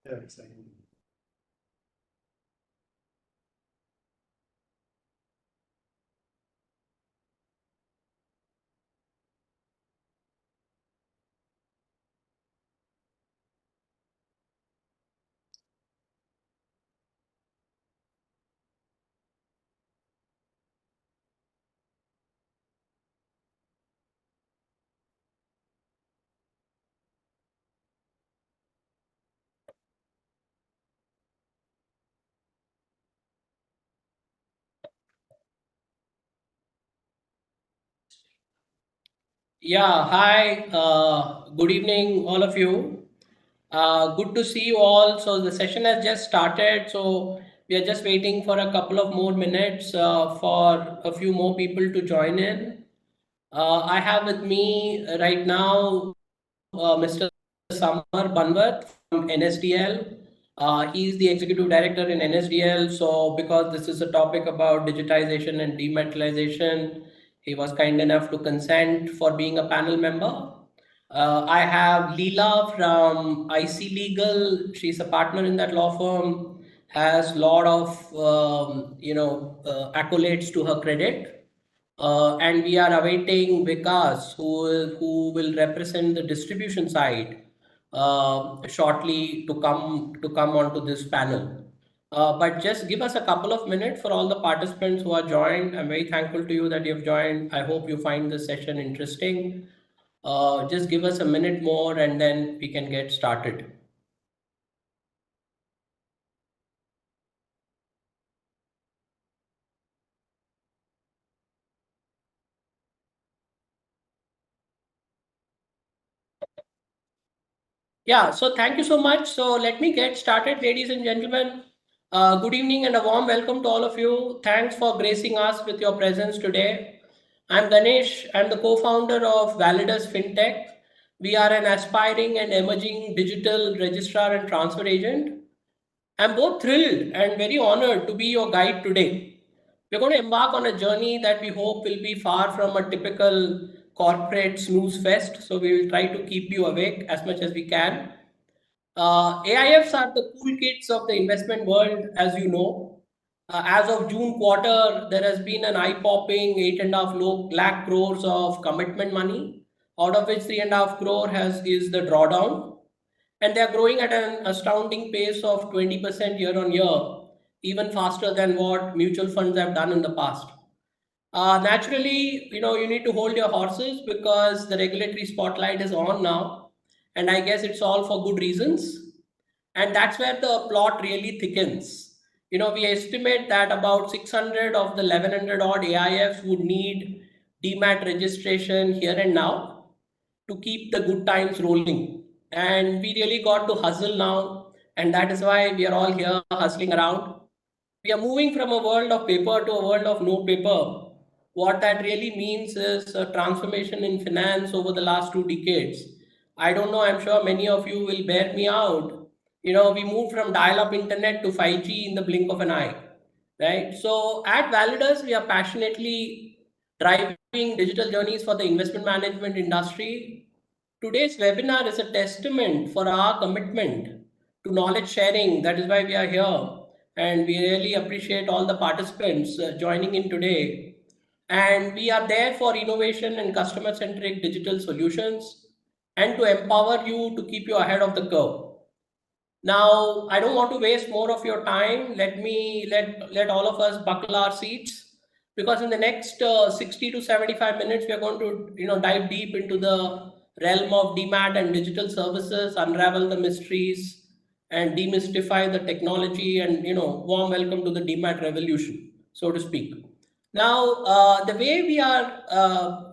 Yeah, exactly. Yeah, hi. Good evening, all of you. Good to see you all. So the session has just started. So we are just waiting for a couple of more minutes for a few more people to join in. I have with me right now Mr. Samar Banwat from NSDL. He is the executive director in NSDL. So, because this is a topic about digitization and dematerialization, he was kind enough to consent for being a panel member. I have Leela from IC Legal. She's a partner in that law firm. Has lot of accolades to her credit. And we are awaiting Vikas, who will represent the distribution side shortly to come onto this panel. But just give us a couple of minutes for all the participants who are joined. I'm very thankful to you that you've joined. I hope you find this session interesting. Just give us a minute more and then we can get started. Yeah, so thank you so much. So let me get started, ladies and gentlemen. Good evening and a warm welcome to all of you. Thanks for gracing us with your presence today. I'm Ganesh. I'm the co-founder of Validus Fintech. We are an aspiring and emerging digital registrar and transfer agent. I'm both thrilled and very honored to be your guide today. We're going to embark on a journey that we hope will be far from a typical corporate snooze fest. So we will try to keep you awake as much as we can. AIFs are the cool kids of the investment world, as you know. As of June quarter, there has been an eye-popping 8.5 lakh crores of commitment money, out of which 3.5 crore is the drawdown, and they are growing at an astounding pace of 20% year on year, even faster than what mutual funds have done in the past. Naturally, you need to hold your horses because the regulatory spotlight is on now, and I guess it's all for good reasons. And that's where the plot really thickens. We estimate that about 600 of the 1100 odd AIFs would need DMAT registration here and now to keep the good times rolling. And we really got to hustle now, and that is why we are all here hustling around. We are moving from a world of paper to a world of no paper. What that really means is a transformation in finance over the last 2 decades. I don't know, I'm sure many of you will bear me out. We moved from dial up internet to 5G in the blink of an eye, right? So at Validus, we are passionately driving digital journeys for the investment management industry. Today's webinar is a testament for our commitment to knowledge sharing. That is why we are here. And we really appreciate all the participants joining in today. And we are there for innovation and customer centric digital solutions and to empower you to keep you ahead of the curve. Now, I don't want to waste more of your time. Let all of us buckle our seats because in the next 60 to 75 minutes, we are going to dive deep into the realm of DMAT and digital services, unravel the mysteries, and demystify the technology. And warm welcome to the DMAT revolution, so to speak. Now, the way we have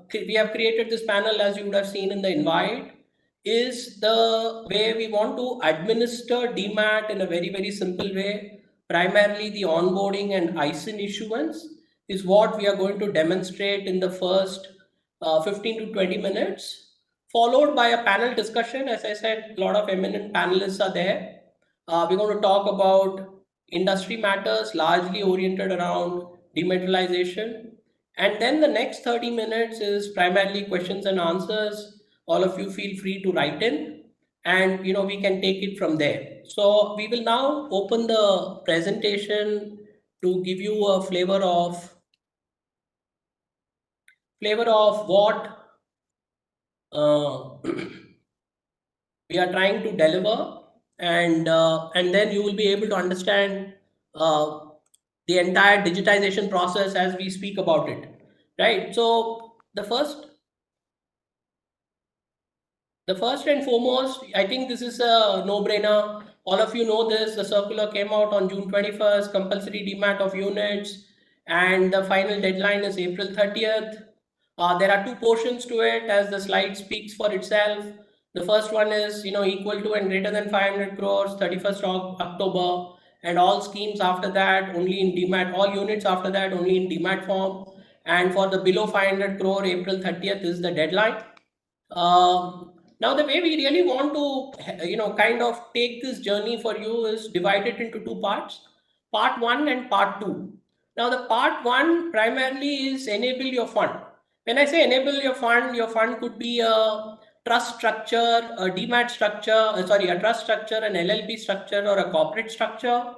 created this panel, as you would have seen in the invite, is the way we want to administer DMAT in a very, very simple way. Primarily, the onboarding and ISIN issuance is what we are going to demonstrate in the first 15 to 20 minutes, followed by a panel discussion. As I said, a lot of eminent panelists are there. We're going to talk about industry matters largely oriented around dematerialization. And then the next 30 minutes is primarily questions and answers. All of you feel free to write in. and we can take it from there. So we will now open the presentation to give you a flavor of what uh, we are trying to deliver, and then you will be able to understand uh, the entire digitization process as we speak about it, right? So the first and foremost, I think this is a no-brainer. All of you know this. The circular came out on June 21st, compulsory DMAT of units, and the final deadline is April 30th. There are two portions to it, as the slide speaks for itself. The first one is, equal to and greater than 500 crores, 31st of October, and all schemes after that only in DMAT, all units after that only in DMAT form. And for the below 500 crore, April 30th is the deadline. Now, the way we really want to, kind of take this journey for you is divided into two parts, part one and part two. Now, the part one primarily is enable your fund. When I say enable your fund could be a trust structure, a DMAT structure, a trust structure, an LLP structure, or a corporate structure.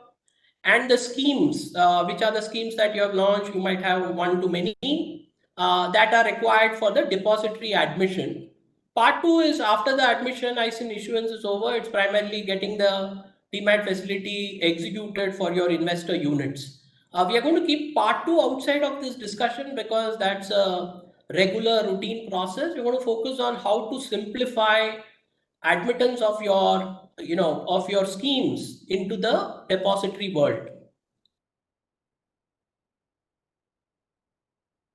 And the schemes, which are the schemes that you have launched, you might have one to many, that are required for the depository admission. Part two is after the admission ISIN issuance is over, it's primarily getting the DMAT facility executed for your investor units. We are going to keep part two outside of this discussion because that's a regular routine process. We're going to focus on how to simplify admittance of your schemes into the depository world.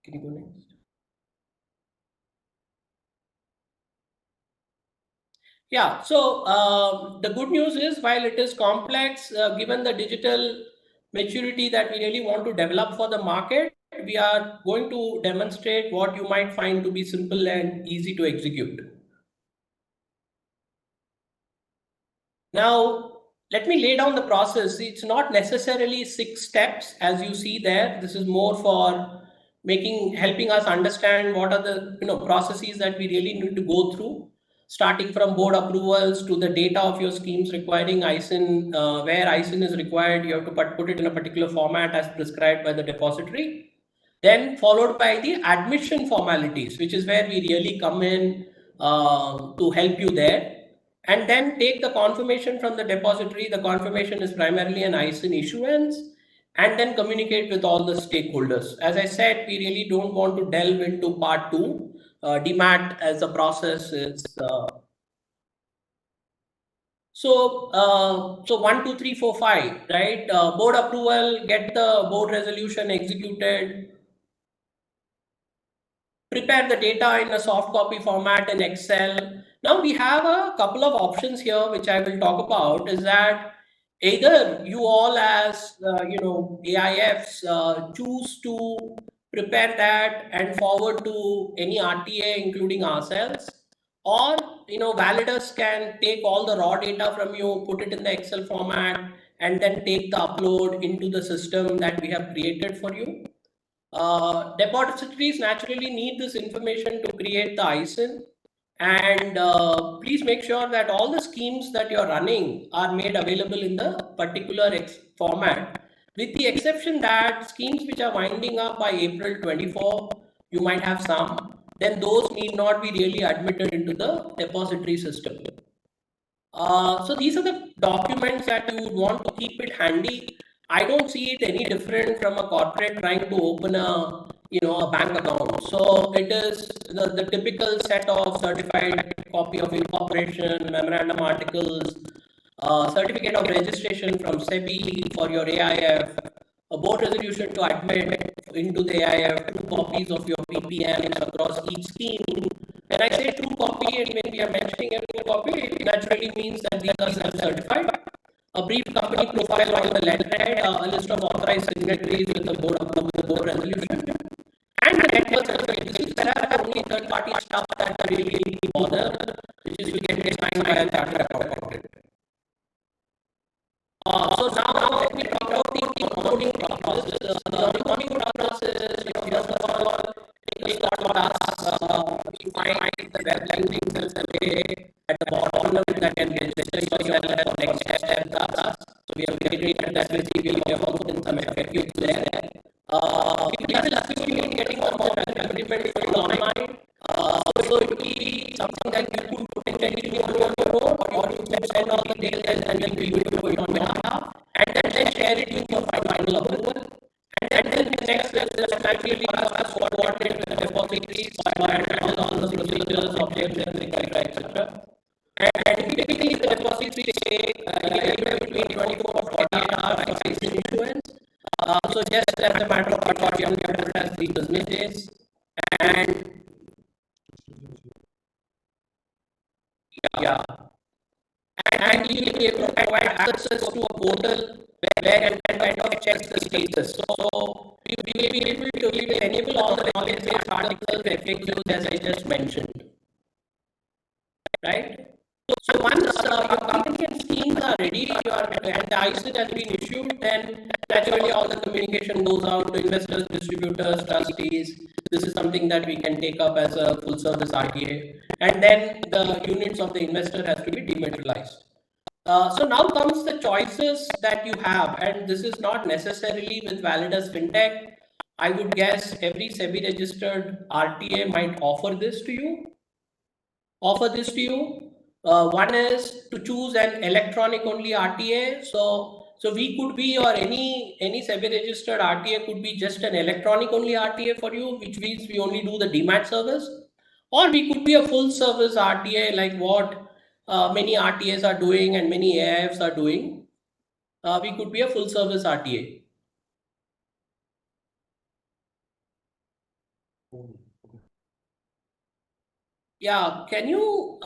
Can you go next? Yeah, so the good news is, while it is complex, given the digital maturity that we really want to develop for the market, we are going to demonstrate what you might find to be simple and easy to execute. Now, let me lay down the process. It's not necessarily 6 steps as you see there. This is more for helping us understand what are the processes that we really need to go through, starting from board approvals to the data of your schemes requiring ISIN. Where ISIN is required, you have to put it in a particular format as prescribed by the depository. Then followed by the admission formalities, which is where we really come in to help you there. And then take the confirmation from the depository. The confirmation is primarily an ISIN issuance, and then communicate with all the stakeholders. As I said, we really don't want to delve into part two. DMAT as a process is so 1, 2, 3, 4, 5, right? Board approval, get the board resolution executed, prepare the data in a soft copy format in Excel. Now we have a couple of options here, which I will talk about, is that either you all as, AIFs choose to prepare that and forward to any RTA, including ourselves, or, Validus can take all the raw data from you, put it in the Excel format, and then take the upload into the system that we have created for you. Depositories naturally need this information to create the ISIN, and please make sure that all the schemes that you're running are made available in the particular format, with the exception that schemes which are winding up by April 24, you might have some, then those need not be really admitted into the depository system. So these are the documents that you would want to keep it handy. I don't see it any different from a corporate trying to open a bank account. So it is the typical set of certified copy of incorporation, memorandum articles, certificate of registration from SEBI for your AIF, a board resolution to admit into the AIF, 2 copies of your PPMs across each scheme. When I say true copy, and when we are mentioning a true copy, it naturally means that these are self-certified. A brief company profile on the letterhead, a list of authorized signatories with the board resolution, and the network certificate. There are only third-party stuff that I really need to bother, which is to get signed by a chartered accountant. So now let me talk about the onboarding process. The onboarding process is, first of all, take a start with us. You find the web links at the bottom of that register yourself for next step with us. So we have created that basically we have also in some FAQs there. We will assist you in getting on board as an agreement for you online. So it will be something that you could potentially do on your own, or you can send all the details and then we will do it on behalf, and then share it with your final approval. And then the next step is naturally us coordinate with the depositories and all the procedures, objections, etc. And typically the depository take anywhere between 24 to 48 hours for ISIN issuance. So just as a matter of precaution, we have put as 3 business days. And yeah, and you will be able to provide access to a portal where you can kind of check the status. So we will be able to, we will enable all the knowledge-based articles, FAQs, as I just mentioned, right? So once your company and schemes are ready, and the ISIN has been issued, then naturally all the communication goes out to investors, distributors, trustees. This is something that we can take up as a full service RTA, and then the units of the investor has to be dematerialized. So now comes the choices that you have, and this is not necessarily with Validus Fintech. I would guess every SEBI registered RTA might offer this to you. One is to choose an electronic only RTA. So we could be, or any SEBI registered RTA could be just an electronic only RTA for you, which means we only do the DMAT service, or we could be a full service RTA like what many RTAs are doing and many AIFs are doing. We could be a full service RTA. Yeah, can you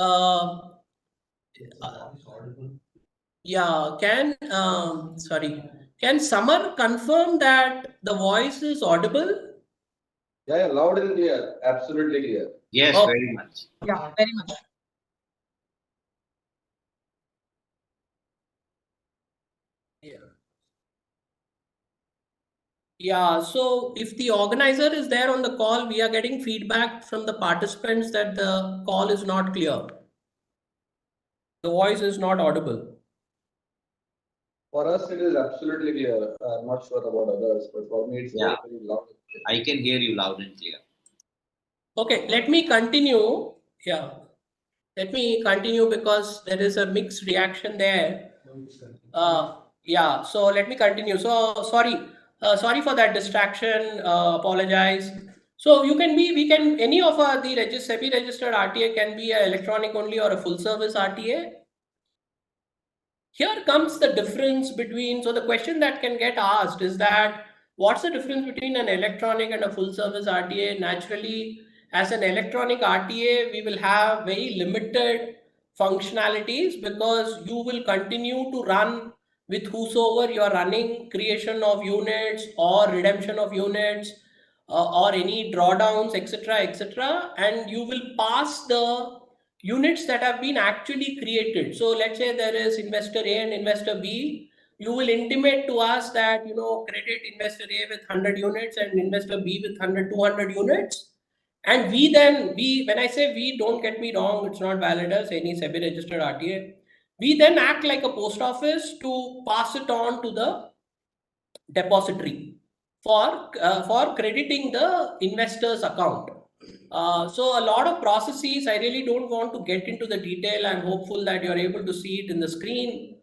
can Samar confirm that the voice is audible? Yeah, loud and clear, absolutely clear. Yes, Oh. very much. Yeah, very much. Yeah, so if the organizer is there on the call, we are getting feedback from the participants that the call is not clear. The voice is not audible. For us, it is absolutely clear. I'm not sure about others, but for me, it's very loud. I can hear you loud and clear. Okay, let me continue. Yeah, let me continue because there is a mixed reaction there. Yeah, so let me continue. So sorry for that distraction. Apologize. So we can any of the SEBI registered RTA can be an electronic only or a full service RTA. Here comes the difference between, so the question that can get asked is that what's the difference between an electronic and a full service RTA? Naturally, as an electronic RTA, we will have very limited functionalities because you will continue to run with whosoever you are running creation of units or redemption of units or any drawdowns, etc., and you will pass the units that have been actually created. So let's say there is investor A and investor B. You will intimate to us that, credit investor A with 100 units and investor B with 200 units. And when I say we, don't get me wrong, it's not Validus, any SEBI registered RTA. We then act like a post office to pass it on to the depository for crediting the investor's account. So a lot of processes, I really don't want to get into the detail. I'm hopeful that you're able to see it in the screen.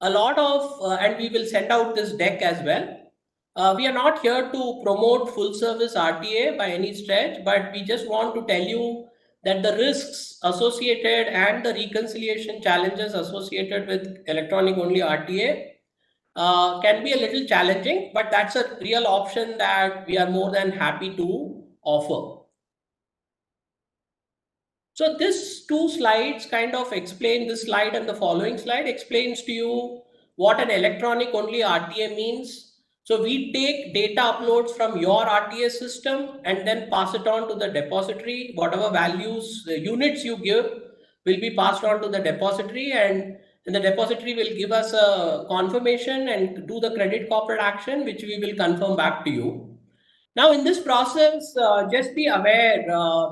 A lot of, and we will send out this deck as well. We are not here to promote full service RTA by any stretch, but we just want to tell you that the risks associated and the reconciliation challenges associated with electronic only RTA can be a little challenging, but that's a real option that we are more than happy to offer. So this 2 slides kind of explain, this slide and the following slide explains to you what an electronic only RTA means. So we take data uploads from your RTA system and then pass it on to the depository. Whatever values, the units you give will be passed on to the depository, and the depository will give us a confirmation and do the credit corporate action, which we will confirm back to you. Now in this process, just be aware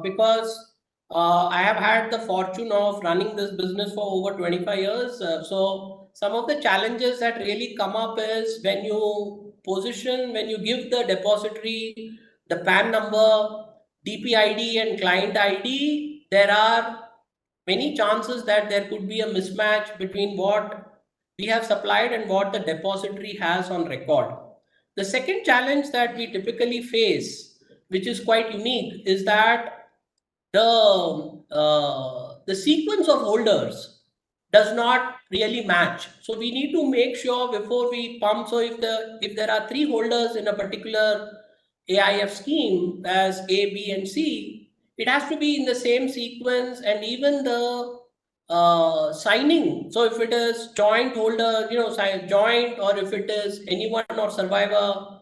because I have had the fortune of running this business for over 25 years. So some of the challenges that really come up is when you give the depository the PAN number, DPID and client ID, there are many chances that there could be a mismatch between what we have supplied and what the depository has on record. The second challenge that we typically face, which is quite unique, is that the sequence of holders does not really match. So we need to make sure before we pump. So if there are 3 holders in a particular AIF scheme as A, B, and C, it has to be in the same sequence, and even the signing. So if it is joint holder, joint, or if it is anyone or survivor,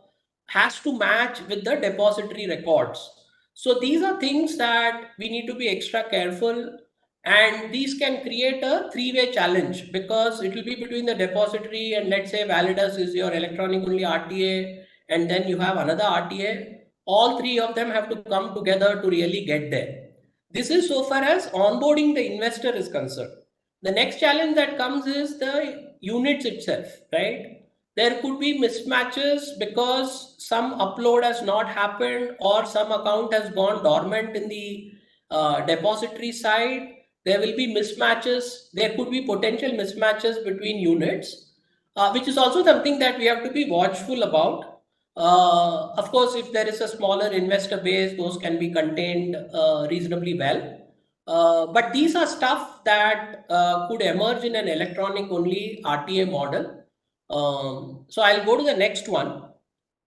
has to match with the depository records. So these are things that we need to be extra careful, and these can create a 3-way challenge, because it will be between the depository and, let's say, Validus is your electronic only RTA, and then you have another RTA. All 3 of them have to come together to really get there. This is so far as onboarding the investor is concerned. The next challenge that comes is the units itself, right? There could be mismatches because some upload has not happened, or some account has gone dormant in the depository side. There will be mismatches. There could be potential mismatches between units, which is also something that we have to be watchful about. Of course, if there is a smaller investor base, those can be contained reasonably well. But these are stuff that could emerge in an electronic only RTA model. So I'll go to the next one,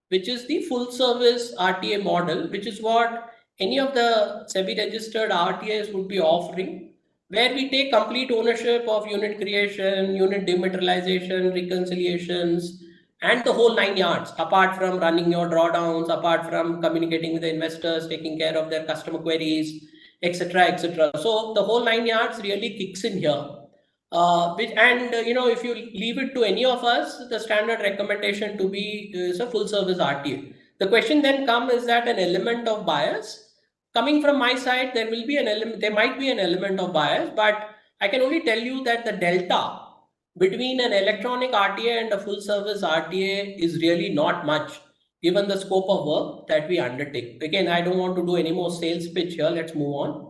which is the full service RTA model, which is what any of the SEBI registered RTAs would be offering, where we take complete ownership of unit creation, unit dematerialization, reconciliations, and the whole 9 yards, apart from running your drawdowns, apart from communicating with the investors, taking care of their customer queries, etc., etc. So the whole 9 yards really kicks in here. If you leave it to any of us, the standard recommendation to be is a full service RTA. The question then comes, is that an element of bias? Coming from my side, there might be an element of bias, but I can only tell you that the delta between an electronic RTA and a full service RTA is really not much, given the scope of work that we undertake. Again, I don't want to do any more sales pitch here. Let's move on.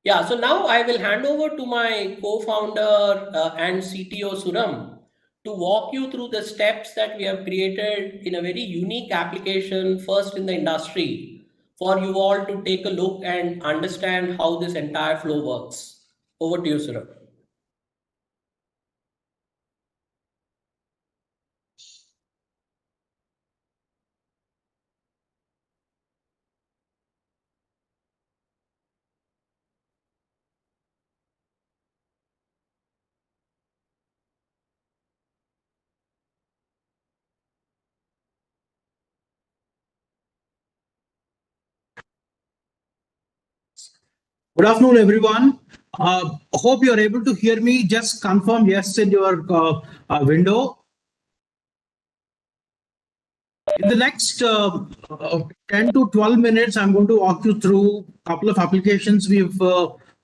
Yeah, so now I will hand over to my co-founder and CTO Suram to walk you through the steps that we have created in a very unique application, first in the industry, for you all to take a look and understand how this entire flow works. Over to you, Suram. Good afternoon, everyone. Hope you are able to hear me. Just confirm yes in your window. In the next 10 to 12 minutes, I'm going to walk you through a couple of applications we've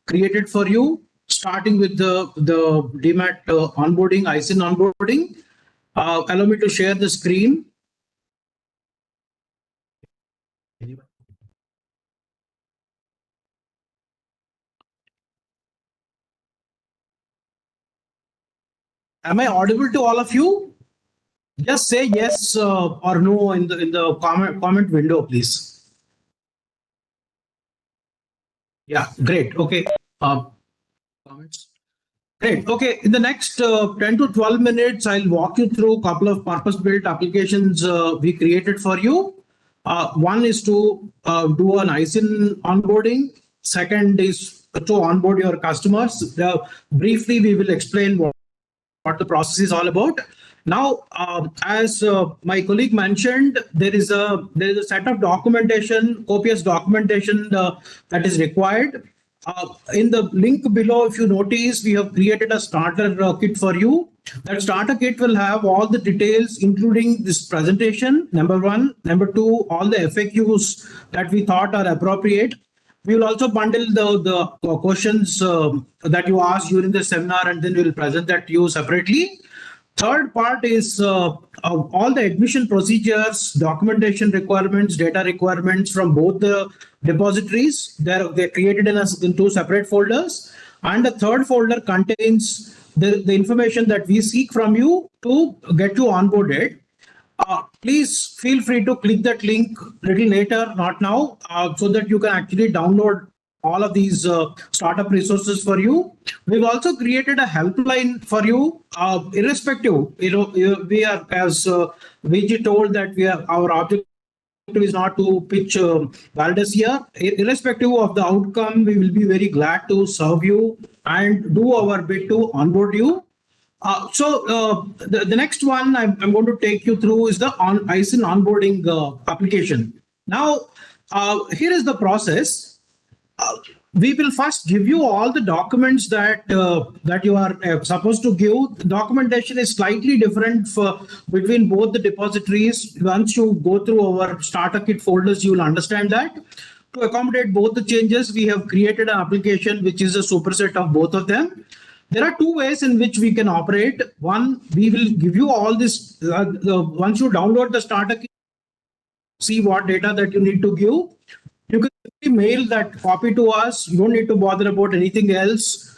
created for you, starting with the DMAT onboarding, ISIN onboarding. Allow me to share the screen. Am I audible to all of you? Just say yes or no in the comment window, please. Yeah, great. Okay. Comments. Great. Okay. In the next 10 to 12 minutes, I'll walk you through a couple of purpose-built applications we created for you. One is to do an ISIN onboarding. Second is to onboard your customers. Briefly, we will explain what the process is all about. Now, as my colleague mentioned, there is a set of documentation, copious documentation that is required. In the link below, if you notice, we have created a starter kit for you. That starter kit will have all the details, including this presentation, number one. Number two, all the FAQs that we thought are appropriate. We will also bundle the questions that you asked during the seminar, and then we will present that to you separately. Third part is all the admission procedures, documentation requirements, data requirements from both the depositories. They're created in two separate folders. And the third folder contains the information that we seek from you to get you onboarded. Please feel free to click that link a little later, not now, so that you can actually download all of these startup resources for you. We've also created a helpline for you, irrespective. We are, as VG told, that our objective is not to pitch Validus here. Irrespective of the outcome, we will be very glad to serve you and do our bit to onboard you. The next one I'm going to take you through is the ISIN onboarding application. Now, here is the process. We will first give you all the documents that you are supposed to give. The documentation is slightly different between both the depositories. Once you go through our starter kit folders, you will understand that. To accommodate both the changes, we have created an application which is a superset of both of them. There are two ways in which we can operate. One, we will give you all this. Once you download the starter kit, see what data that you need to give. You can simply mail that copy to us. You don't need to bother about anything else.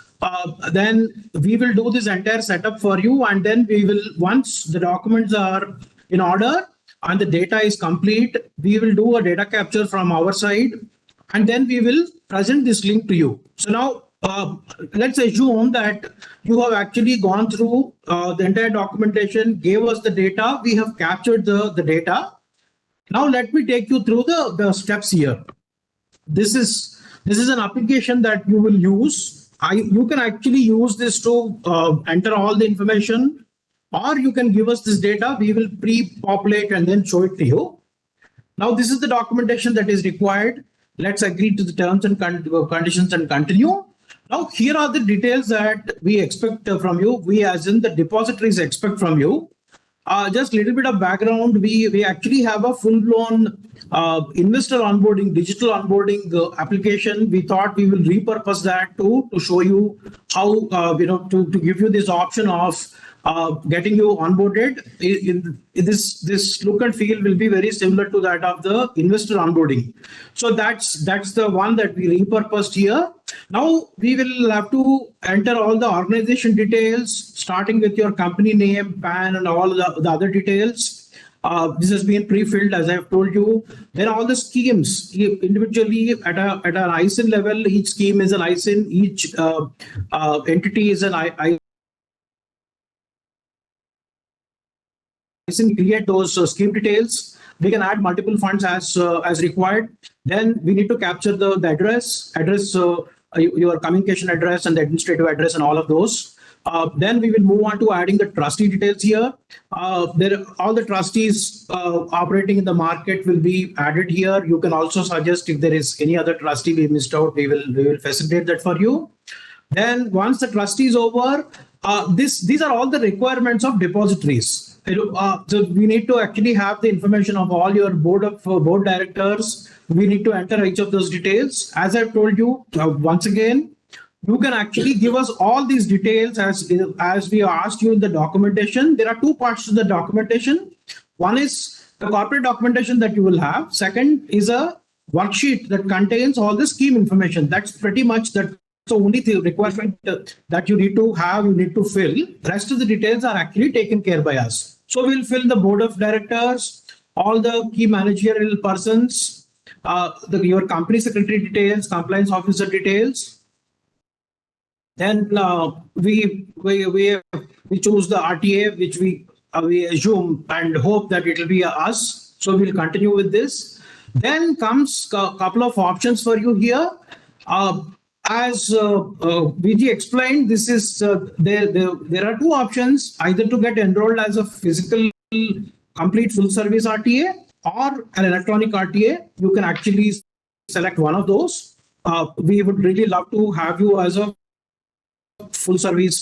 Then we will do this entire setup for you. And then we will, once the documents are in order and the data is complete, we will do a data capture from our side. And then we will present this link to you. So now, let's assume that you have actually gone through the entire documentation, gave us the data, we have captured the data. Now let me take you through the steps here. This is an application that you will use. You can actually use this to enter all the information, or you can give us this data. We will pre-populate and then show it to you. Now this is the documentation that is required. Let's agree to the terms and conditions and continue. Now, here are the details that we expect from you. We, as in the depositories, expect from you. Just a little bit of background. We actually have a full-blown investor onboarding, digital onboarding application. We thought we will repurpose that to show you how, to give you this option of getting you onboarded. This look and feel will be very similar to that of the investor onboarding. So that's the one that we repurposed here. Now we will have to enter all the organization details, starting with your company name, PAN, and all the other details. This has been pre-filled, as I've told you. Then all the schemes individually at an ISIN level, each scheme is an ISIN, each entity is an ISIN. Create those scheme details. We can add multiple funds as required. Then we need to capture the address, your communication address and the administrative address and all of those. Then we will move on to adding the trustee details here. All the trustees operating in the market will be added here. You can also suggest if there is any other trustee we missed out, we will facilitate that for you. Then once the trustee is over, these are all the requirements of depositories. So we need to actually have the information of all your board directors. We need to enter each of those details. As I've told you, once again, you can actually give us all these details as we asked you in the documentation. There are two parts to the documentation. One is the corporate documentation that you will have. Second is a worksheet that contains all the scheme information. That's pretty much that. So only the requirement that you need to have, you need to fill. The rest of the details are actually taken care by us. So we'll fill the board of directors, all the key managerial persons, your company secretary details, compliance officer details. Then we choose the RTA, which we assume and hope that it will be us. So we'll continue with this. Then comes a couple of options for you here. As VG explained, this is there are two options: either to get enrolled as a physical complete full service RTA or an electronic RTA. You can actually select one of those. We would really love to have you as a full service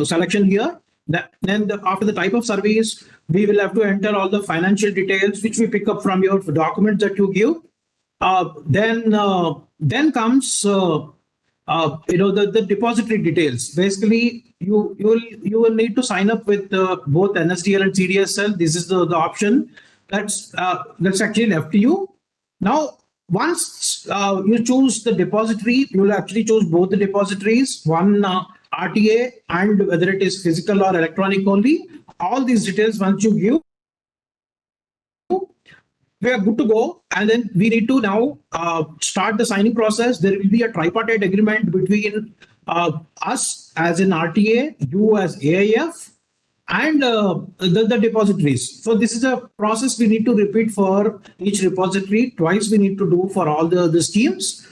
selection here. Then after the type of service, we will have to enter all the financial details, which we pick up from your documents that you give. Then comes the depository details. Basically, you will need to sign up with both NSDL and CDSL. This is the option that's actually left to you. Now, once you choose the depository, you will actually choose both the depositories, one RTA and whether it is physical or electronic only. All these details once you give, we are good to go, and then we need to now start the signing process. There will be a tripartite agreement between us as in RTA, you as AIF, and the depositories. So this is a process we need to repeat for each repository. Twice we need to do for all the schemes.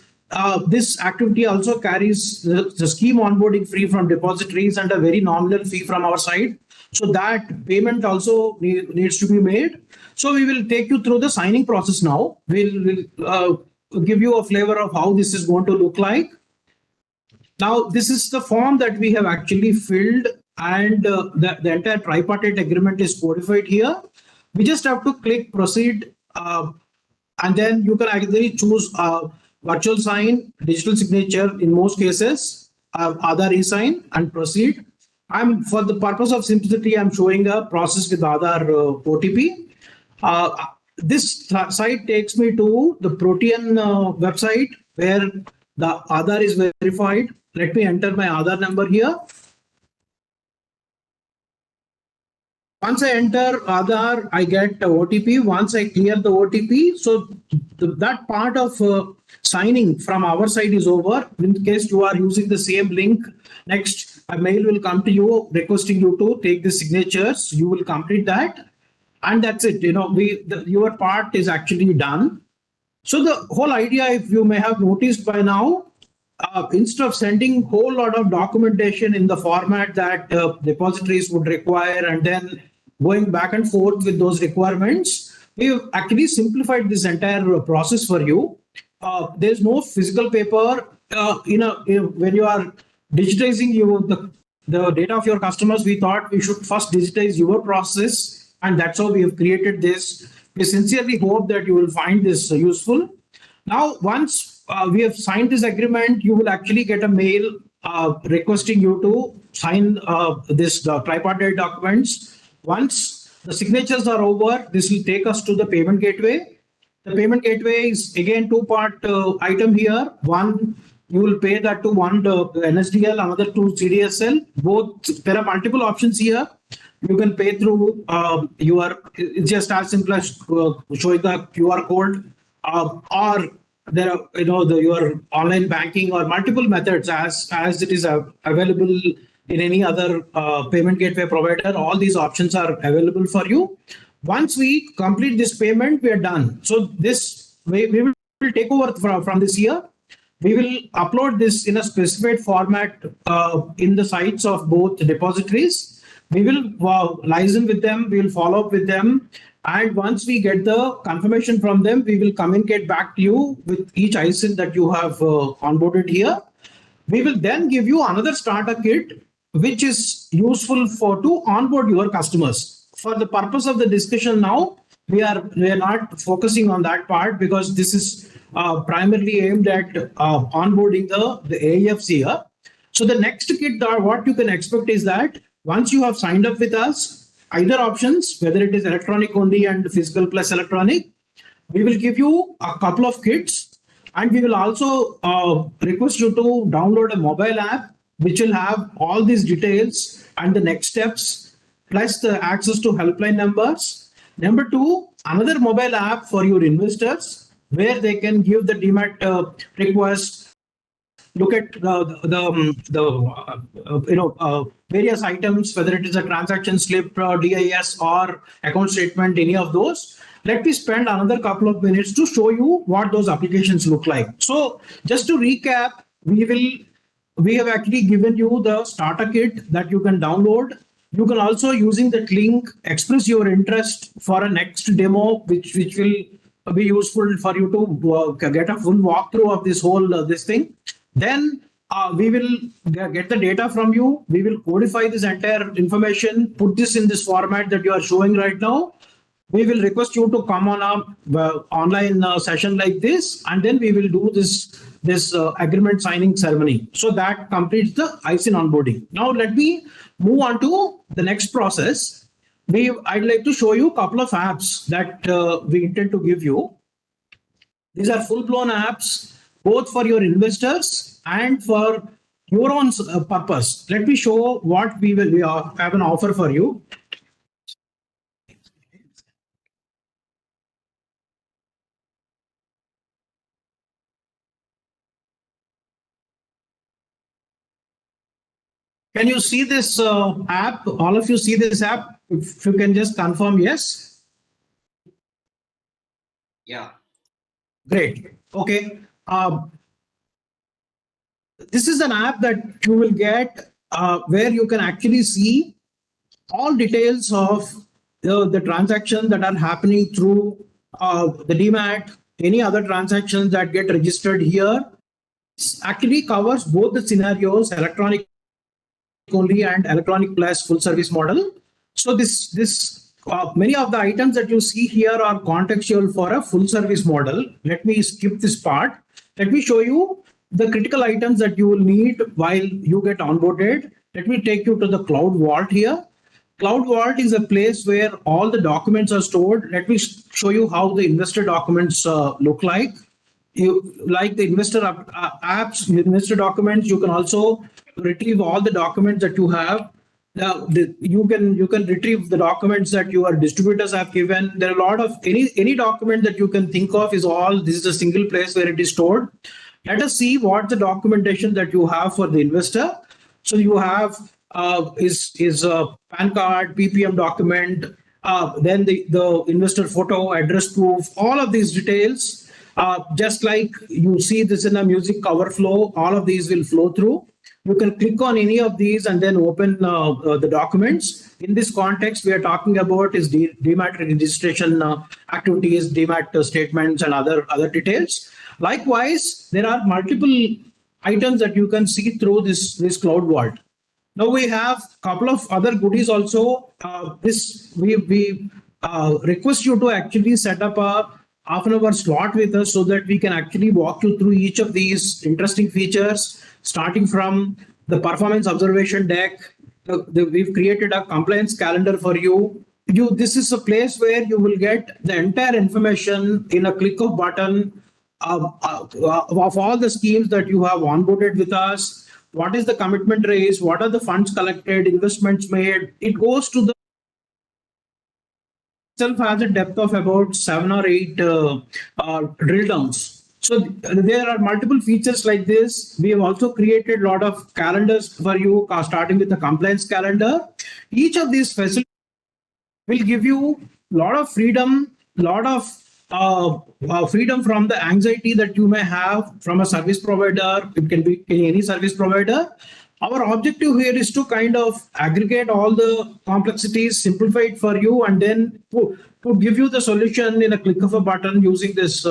This activity also carries the scheme onboarding fee from depositories and a very nominal fee from our side. So that payment also needs to be made. So we will take you through the signing process now. We'll give you a flavor of how this is going to look like. Now, this is the form that we have actually filled, and the entire tripartite agreement is codified here. We just have to click proceed, and then you can actually choose virtual sign, digital signature in most cases, Aadhaar e-sign, and proceed. For the purpose of simplicity, I'm showing a process with Aadhaar OTP. This site takes me to the Protean website where the Aadhaar is verified. Let me enter my Aadhaar number here. Once I enter Aadhaar, I get the OTP. Once I clear the OTP, so that part of signing from our side is over. In case you are using the same link, next a mail will come to you requesting you to take the signatures. You will complete that. And that's it. Your part is actually done. So the whole idea, if you may have noticed by now, instead of sending a whole lot of documentation in the format that depositories would require and then going back and forth with those requirements, we've actually simplified this entire process for you. There's no physical paper. When you are digitizing the data of your customers, we thought we should first digitize your process. And that's how we have created this. We sincerely hope that you will find this useful. Now, once we have signed this agreement, you will actually get a mail requesting you to sign this tripartite documents. Once the signatures are over, this will take us to the payment gateway. The payment gateway is again two-part item here. One, you will pay that to one NSDL, another to CDSL. Both, there are multiple options here. You can pay through it's just as simple as showing the QR code, or there are your online banking or multiple methods as it is available in any other payment gateway provider. All these options are available for you. Once we complete this payment, we are done. So this we will take over from this year. We will upload this in a specified format in the sites of both depositories. We will liaison with them, we will follow up with them, and once we get the confirmation from them, we will communicate back to you with each ISIN that you have onboarded here. We will then give you another starter kit, which is useful to onboard your customers. For the purpose of the discussion now, we are not focusing on that part because this is primarily aimed at onboarding the AIFs here. So the next kit, what you can expect is that once you have signed up with us, either options, whether it is electronic only and physical plus electronic, we will give you a couple of kits, and we will also request you to download a mobile app which will have all these details and the next steps, plus the access to helpline numbers. Number two, another mobile app for your investors where they can give the DMAT request, look at the various items, whether it is a transaction slip, DIS, or account statement, any of those. Let me spend another couple of minutes to show you what those applications look like. So just to recap, we have actually given you the starter kit that you can download. You can also, using that link, express your interest for a next demo, which will be useful for you to get a full walkthrough of this whole this thing. Then we will get the data from you. We will codify this entire information, put this in this format that you are showing right now. we will request you to come on a online session like this, and then we will do this agreement signing ceremony. So that completes the ISIN onboarding. Now let me move on to the next process. I'd like to show you a couple of apps that we intend to give you. These are full-blown apps, both for your investors and for your own purpose. Let me show what we have an offer for you. Can you see this app? All of you see this app? If you can just confirm yes. Yeah. Great. Okay. This is an app that you will get where you can actually see all details of the transactions that are happening through the DMAT, any other transactions that get registered here. This actually covers both the scenarios, electronic only and electronic plus full service model. So many of the items that you see here are contextual for a full service model. Let me skip this part. Let me show you the critical items that you will need while you get onboarded. Let me take you to the Cloud Vault here. Cloud Vault is a place where all the documents are stored. Let me show you how the investor documents look like. Like the investor apps, investor documents, you can also retrieve all the documents that you have. You can retrieve the documents that your distributors have given. There are a lot of any document that you can think of this is a single place where it is stored. Let us see what the documentation that you have for the investor. So you have is a PAN card, PPM document, then the investor photo, address proof, all of these details. Just like you see this in a music cover flow, all of these will flow through. You can click on any of these and then open the documents. In this context, we are talking about is DMAT registration activities, DMAT statements, and other details. Likewise, there are multiple items that you can see through this Cloud Vault. Now we have a couple of other goodies also. We request you to actually set up a half-an-hour slot with us so that we can actually walk you through each of these interesting features, starting from the performance observation deck. We've created a compliance calendar for you. This is a place where you will get the entire information in a click of button of all the schemes that you have onboarded with us. What is the commitment raised? What are the funds collected, investments made? It goes to the itself has a depth of about 7 or 8 drill downs. So there are multiple features like this. We have also created a lot of calendars for you, starting with the compliance calendar. Each of these facilities will give you a lot of freedom, freedom from the anxiety that you may have from a service provider. It can be any service provider. Our objective here is to kind of aggregate all the complexities, simplify it for you, and then to give you the solution in a click of a button using this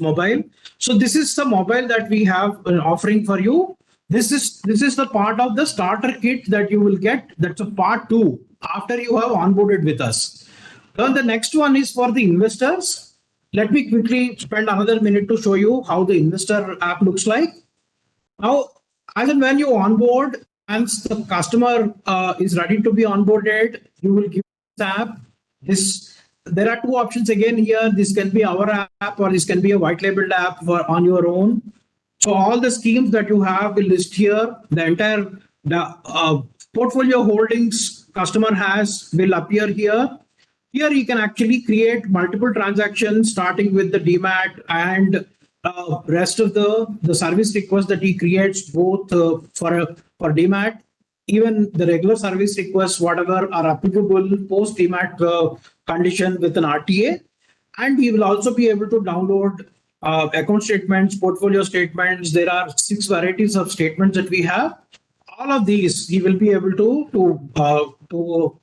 mobile. So this is the mobile that we have an offering for you. This is the part of the starter kit that you will get. That's a part 2 after you have onboarded with us. Then the next one is for the investors. Let me quickly spend another minute to show you how the investor app looks like. Now, as and when you onboard, once the customer is ready to be onboarded, you will give this app. There are 2 options again here. This can be our app or this can be a white labeled app on your own. So all the schemes that you have will list here. The entire portfolio holdings customer has will appear here. Here you can actually create multiple transactions starting with the DMAT and rest of the service requests that he creates both for DMAT, even the regular service requests, whatever are applicable post DMAT condition with an RTA. And he will also be able to download account statements, portfolio statements. There are 6 varieties of statements that we have. All of these he will be able to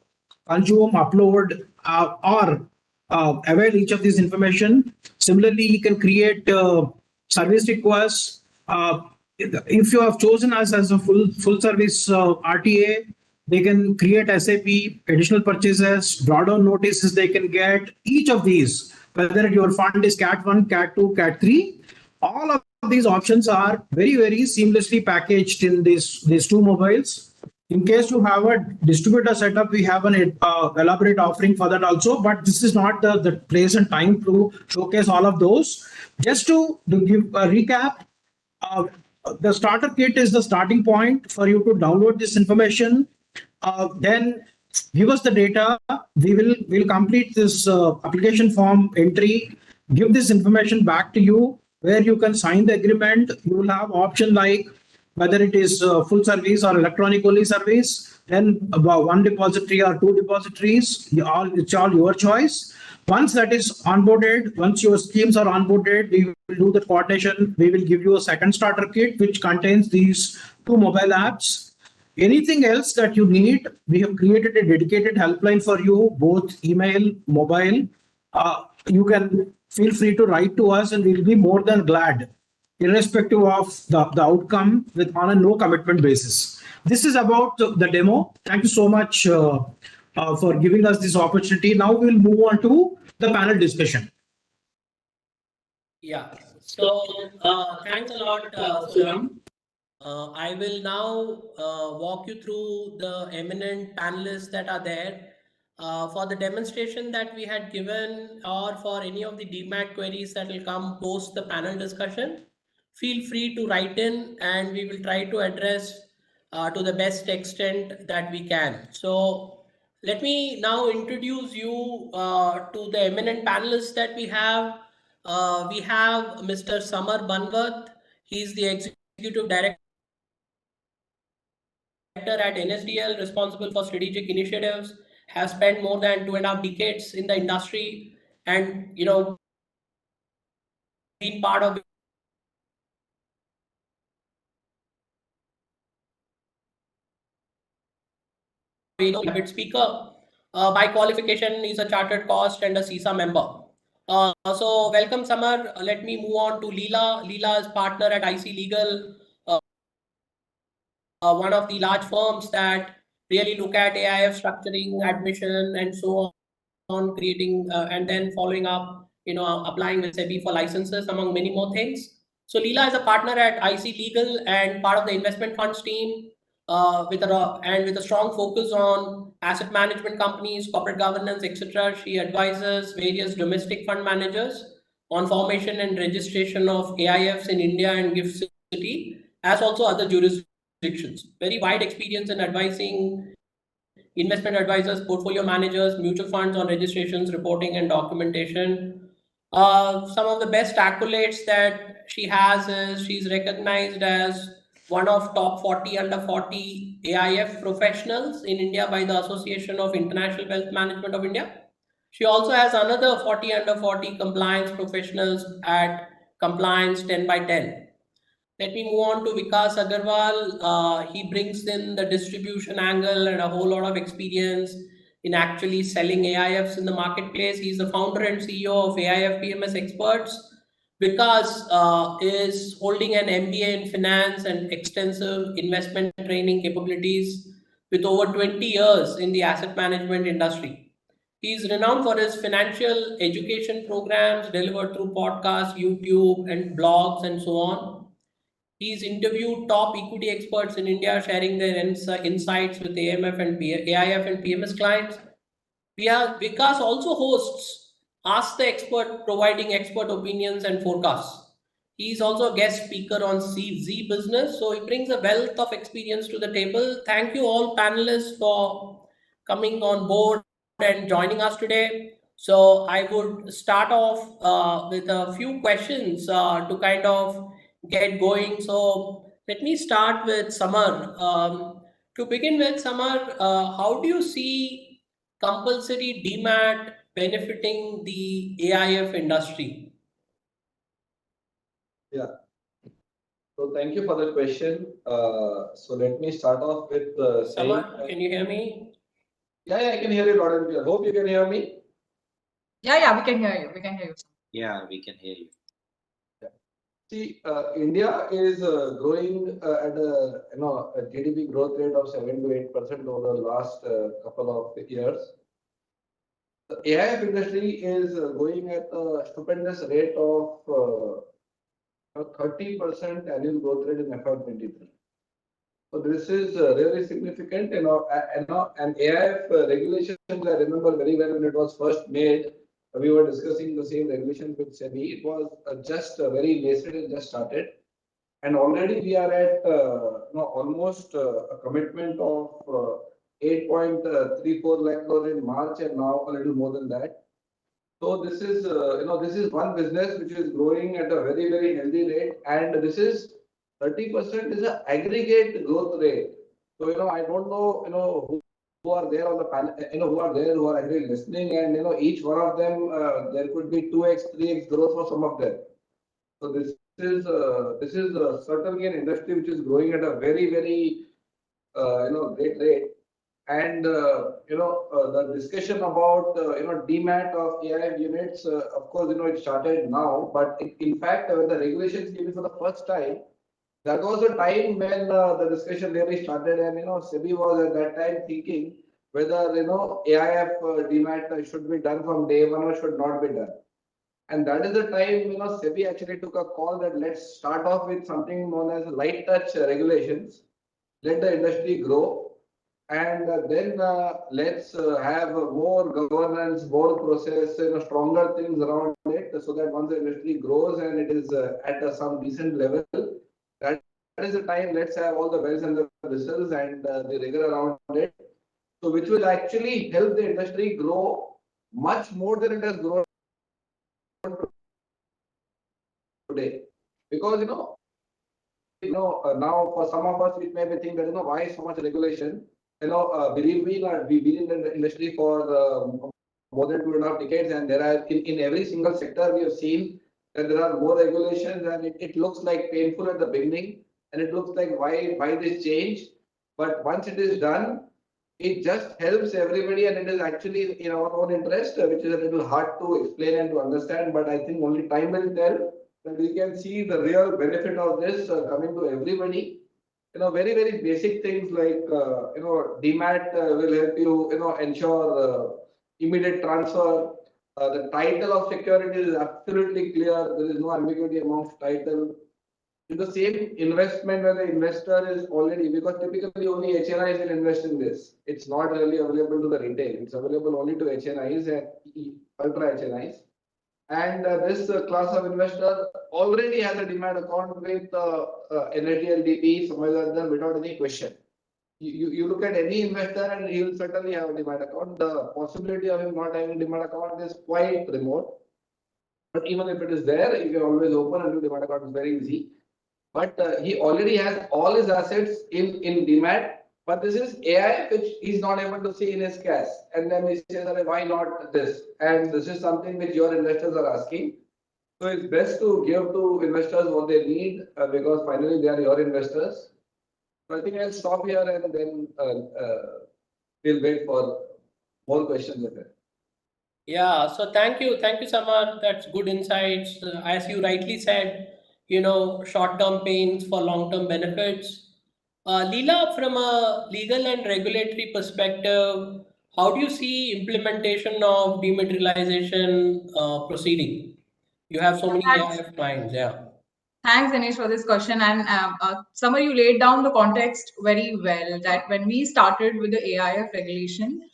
consume, upload, or avail each of these information. Similarly, you can create service requests. If you have chosen us as a full service RTA, They can create SAP, additional purchases, drawdown notices they can get. Each of these, whether your fund is Cat 1, Cat 2, Cat 3, all of these options are very, very seamlessly packaged in these two mobiles. In case you have a distributor setup, we have an elaborate offering for that also, but this is not the place and time to showcase all of those. Just to give a recap, the starter kit is the starting point for you to download this information. Then give us the data. We'll complete this application form entry, give this information back to you where you can sign the agreement. You will have option like whether it is full service or electronic only service, then about one depository or two depositories, it's all your choice. Once that is onboarded, once your schemes are onboarded, we will do the coordination. We will give you a second starter kit, which contains these two mobile apps. Anything else that you need, we have created a dedicated helpline for you, both email, mobile. You can feel free to write to us and we'll be more than glad, irrespective of the outcome, on a no commitment basis. This is about the demo. Thank you so much for giving us this opportunity. Now we'll move on to the panel discussion. Yeah. So thanks a lot, Suram. I will now walk you through the eminent panelists that are there. For the demonstration that we had given or for any of the DMAT queries that will come post the panel discussion, feel free to write in and we will try to address to the best extent that we can. So let me now introduce you to the eminent panelists that we have. We have Mr. Samar Banvat. He's the Executive Director at NSDL, responsible for strategic initiatives, has spent more than 2.5 decades in the industry and, been part of it. Speaker. By qualification, he's a chartered cost and a CISA member. So welcome, Samar. Let me move on to Leela. Leela is partner at IC Legal, one of the large firms that really look at AIF structuring, admission, and so on, creating and then following up, applying with SEBI for licenses, among many more things. So Leela is a partner at IC Legal and part of the investment funds team with a strong focus on asset management companies, corporate governance, etc. She advises various domestic fund managers on formation and registration of AIFs in India and GIFT City, as also other jurisdictions. Very wide experience in advising investment advisors, portfolio managers, mutual funds on registrations, reporting, and documentation. Some of the best accolades that she has is she's recognized as one of top 40 under 40 AIF professionals in India by the Association of International Wealth Management of India. She also has another 40 under 40 compliance professionals at Compliance 10 by 10. Let me move on to Vikas Agarwal. He brings in the distribution angle and a whole lot of experience in actually selling AIFs in the marketplace. He's the founder and CEO of AIF PMS Experts. Vikas is holding an MBA in finance and extensive investment training capabilities with over 20 years in the asset management industry. He is renowned for his financial education programs delivered through podcasts, YouTube, and blogs, and so on. He's interviewed top equity experts in India, sharing their insights with AIF and PMS clients. Vikas also hosts Ask the Expert, providing expert opinions and forecasts. He's also a guest speaker on Z Business, so he brings a wealth of experience to the table. Thank you all panelists for coming on board and joining us today. So I would start off with a few questions to kind of get going. So let me start with Samar. To begin with, Samar, how do you see compulsory DMAT benefiting the AIF industry? Yeah. So thank you for the question. So let me start off with Samar, can you hear me? Yeah, I can hear you loud and clear. Hope you can hear me. Yeah, we can hear you. We can hear you. Yeah, we can hear you. See, India is growing at a GDP growth rate of 7 to 8% over the last couple of years. The AIF industry is going at a stupendous rate of 30% annual growth rate in FY23. So this is really significant, and AIF regulations, I remember very well when it was first made, we were discussing the same regulations with SEBI. It was just very nascent and just started. And already we are at almost a commitment of 8.34 lakh crore in March, and now a little more than that. So this is this is one business which is growing at a very healthy rate, and this is 30% is an aggregate growth rate. So I don't know who are there on the panel, who are there who are actually listening, and each one of them there could be 2x 3x growth for some of them. So this is certainly an industry which is growing at a very great rate. And the discussion about DMAT of AIF units, of course it started now, but in fact when the regulations came in for the first time, that was a time when the discussion really started, and SEBI was at that time thinking whether AIF DMAT should be done from day one or should not be done. And that is the time SEBI actually took a call that let's start off with something known as light touch regulations, let the industry grow, and then let's have more governance, more process, stronger things around it, so that once the industry grows and it is at some decent level, that is the time let's have all the bells and the whistles and the rigor around it. So which will actually help the industry grow much more than it has grown today. Because now for some of us it may be think that why so much regulation. Believe me, we've been in the industry for more than 2.5 decades, and there are in every single sector we have seen that there are more regulations, and it looks like painful at the beginning, and it looks like why this change. But once it is done, it just helps everybody, and it is actually in our own interest, which is a little hard to explain and to understand. But I think only time will tell that we can see the real benefit of this coming to everybody. Very basic things like DMAT will help you ensure immediate transfer. The title of security is absolutely clear. There is no ambiguity amongst title. In the same investment where the investor is already, because typically only HNIs will invest in this. It's not really available to the retail. It's available only to HNIs and ultra HNIs. And this class of investor already has a DMAT account with NSDL somewhere without any question. You look at any investor and he will certainly have a DMAT account. The possibility of him not having a DMAT account is quite remote. But even if it is there, you can always open a new DMAT account. It's very easy. But he already has all his assets in DMAT. But this is AI which he's not able to see in his cash. And then he says, why not this? And this is something which your investors are asking. So it's best to give to investors what they need because finally they are your investors. So I think I'll stop here and then we'll wait for more questions. Yeah, so thank you, Samar. That's good insights. As you rightly said, short-term pains for long-term benefits. Leela, from a legal and regulatory perspective, how do you see implementation of dematerialization proceeding? You have so many AIF minds, yeah. Thanks, Ganesh, for this question. And Samar, you laid down the context very well, that when we started with the AIF regulation,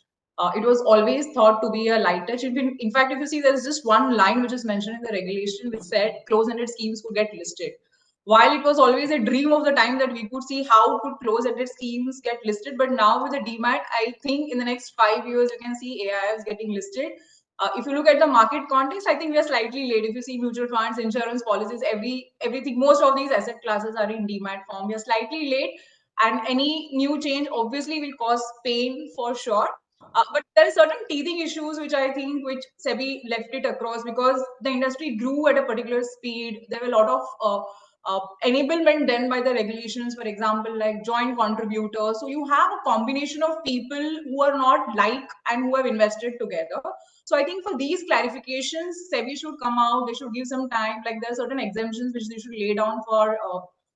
it was always thought to be a light touch. In fact, if you see, there's just one line which is mentioned in the regulation which said closed-ended schemes could get listed. While it was always a dream of the time that we could see how could closed-ended schemes get listed, but now with the DMAT, I think in the next 5 years, you can see AIFs getting listed. If you look at the market context, I think we are slightly late. If you see mutual funds, insurance policies, everything, most of these asset classes are in DMAT form. We are slightly late, and any new change obviously will cause pain for sure. But there are certain teething issues which I think which SEBI left it across because the industry grew at a particular speed. There were a lot of enablement done by the regulations, for example, like joint contributors. So you have a combination of people who are not like and who have invested together. So I think for these clarifications, SEBI should come out. They should give some time. Like there are certain exemptions which they should lay down for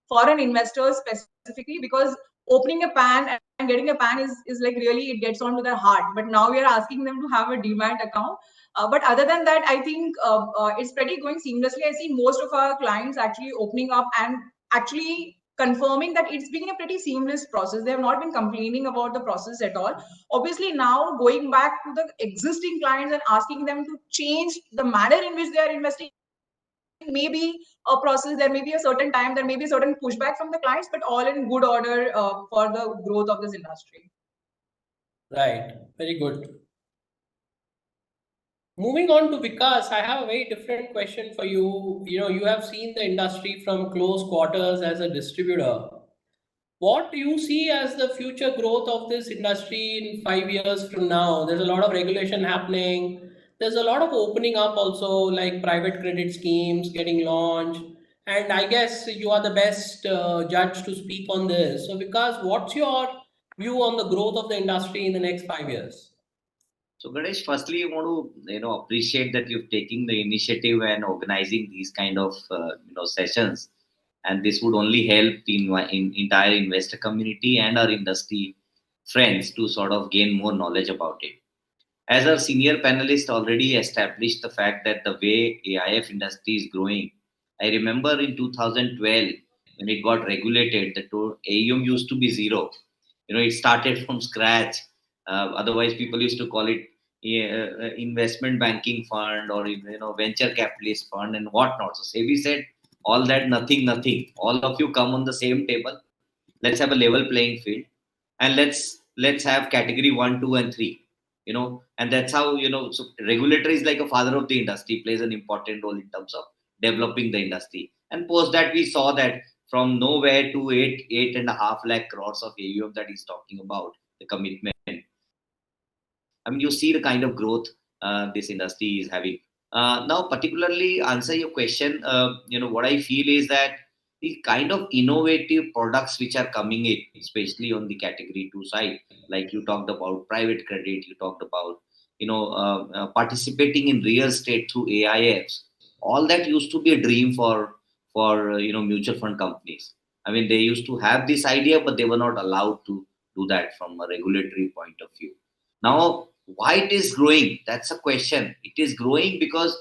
foreign investors specifically, because opening a PAN and getting a PAN is like really, it gets onto their heart. But now we are asking them to have a DMAT account. But other than that, I think it's pretty going seamlessly. I see most of our clients actually opening up and actually confirming that it's been a pretty seamless process. They have not been complaining about the process at all. Obviously, now going back to the existing clients and asking them to change the manner in which they are investing, maybe a process, there may be a certain time, there may be a certain pushback from the clients, but all in good order for the growth of this industry. Right. Very good. Moving on to Vikas, I have a very different question for you. You have seen the industry from close quarters as a distributor. What do you see as the future growth of this industry in 5 years from now? There's a lot of regulation happening. There's a lot of opening up also, like private credit schemes getting launched. And I guess you are the best judge to speak on this. So, Vikas, what's your view on the growth of the industry in the next 5 years? So Ganesh, firstly, I want to appreciate that you've taken the initiative and organizing these kind of sessions, and this would only help in entire investor community and our industry friends to sort of gain more knowledge about it. As our senior panelist already established the fact that the way AIF industry is growing, I remember in 2012 when it got regulated, the AUM used to be zero. It started from scratch. Otherwise, people used to call it investment banking fund or venture capitalist fund and whatnot. So SEBI said, all that, nothing. All of you come on the same table. Let's have a level playing field, and let's have category 1, 2, and 3. And that's how So regulator is like a father of the industry, plays an important role in terms of developing the industry. And post that, we saw that from nowhere to 8.5 lakh crores of AUM that he's talking about, the commitment. I mean, you see the kind of growth this industry is having. Now, particularly answer your question, what I feel is that the kind of innovative products which are coming in, especially on the category 2 side, like you talked about private credit, you talked about, participating in real estate through AIFs. All that used to be a dream for mutual fund companies. I mean, they used to have this idea, but they were not allowed to do that from a regulatory point of view. Now, why it is growing? That's a question. It is growing because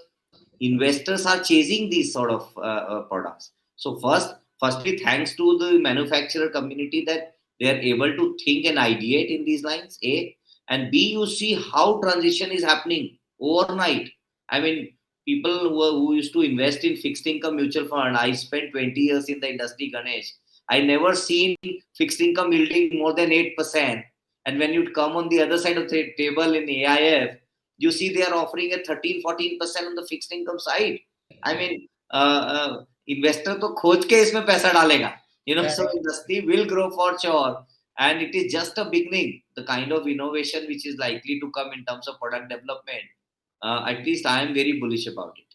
investors are chasing these sort of products. So firstly, thanks to the manufacturer community that they are able to think and ideate in these lines, A. And B, you see how transition is happening overnight. I mean, people who used to invest in fixed income mutual fund, I spent 20 years in the industry, Ganesh. I never seen fixed income yielding more than 8%. And when you come on the other side of the table in AIF, you see they are offering a 13-14% on the fixed income side. I mean, investor to khoj ke isme paisa dalega. So industry will grow for sure. And it is just a beginning. The kind of innovation which is likely to come in terms of product development, at least I am very bullish about it.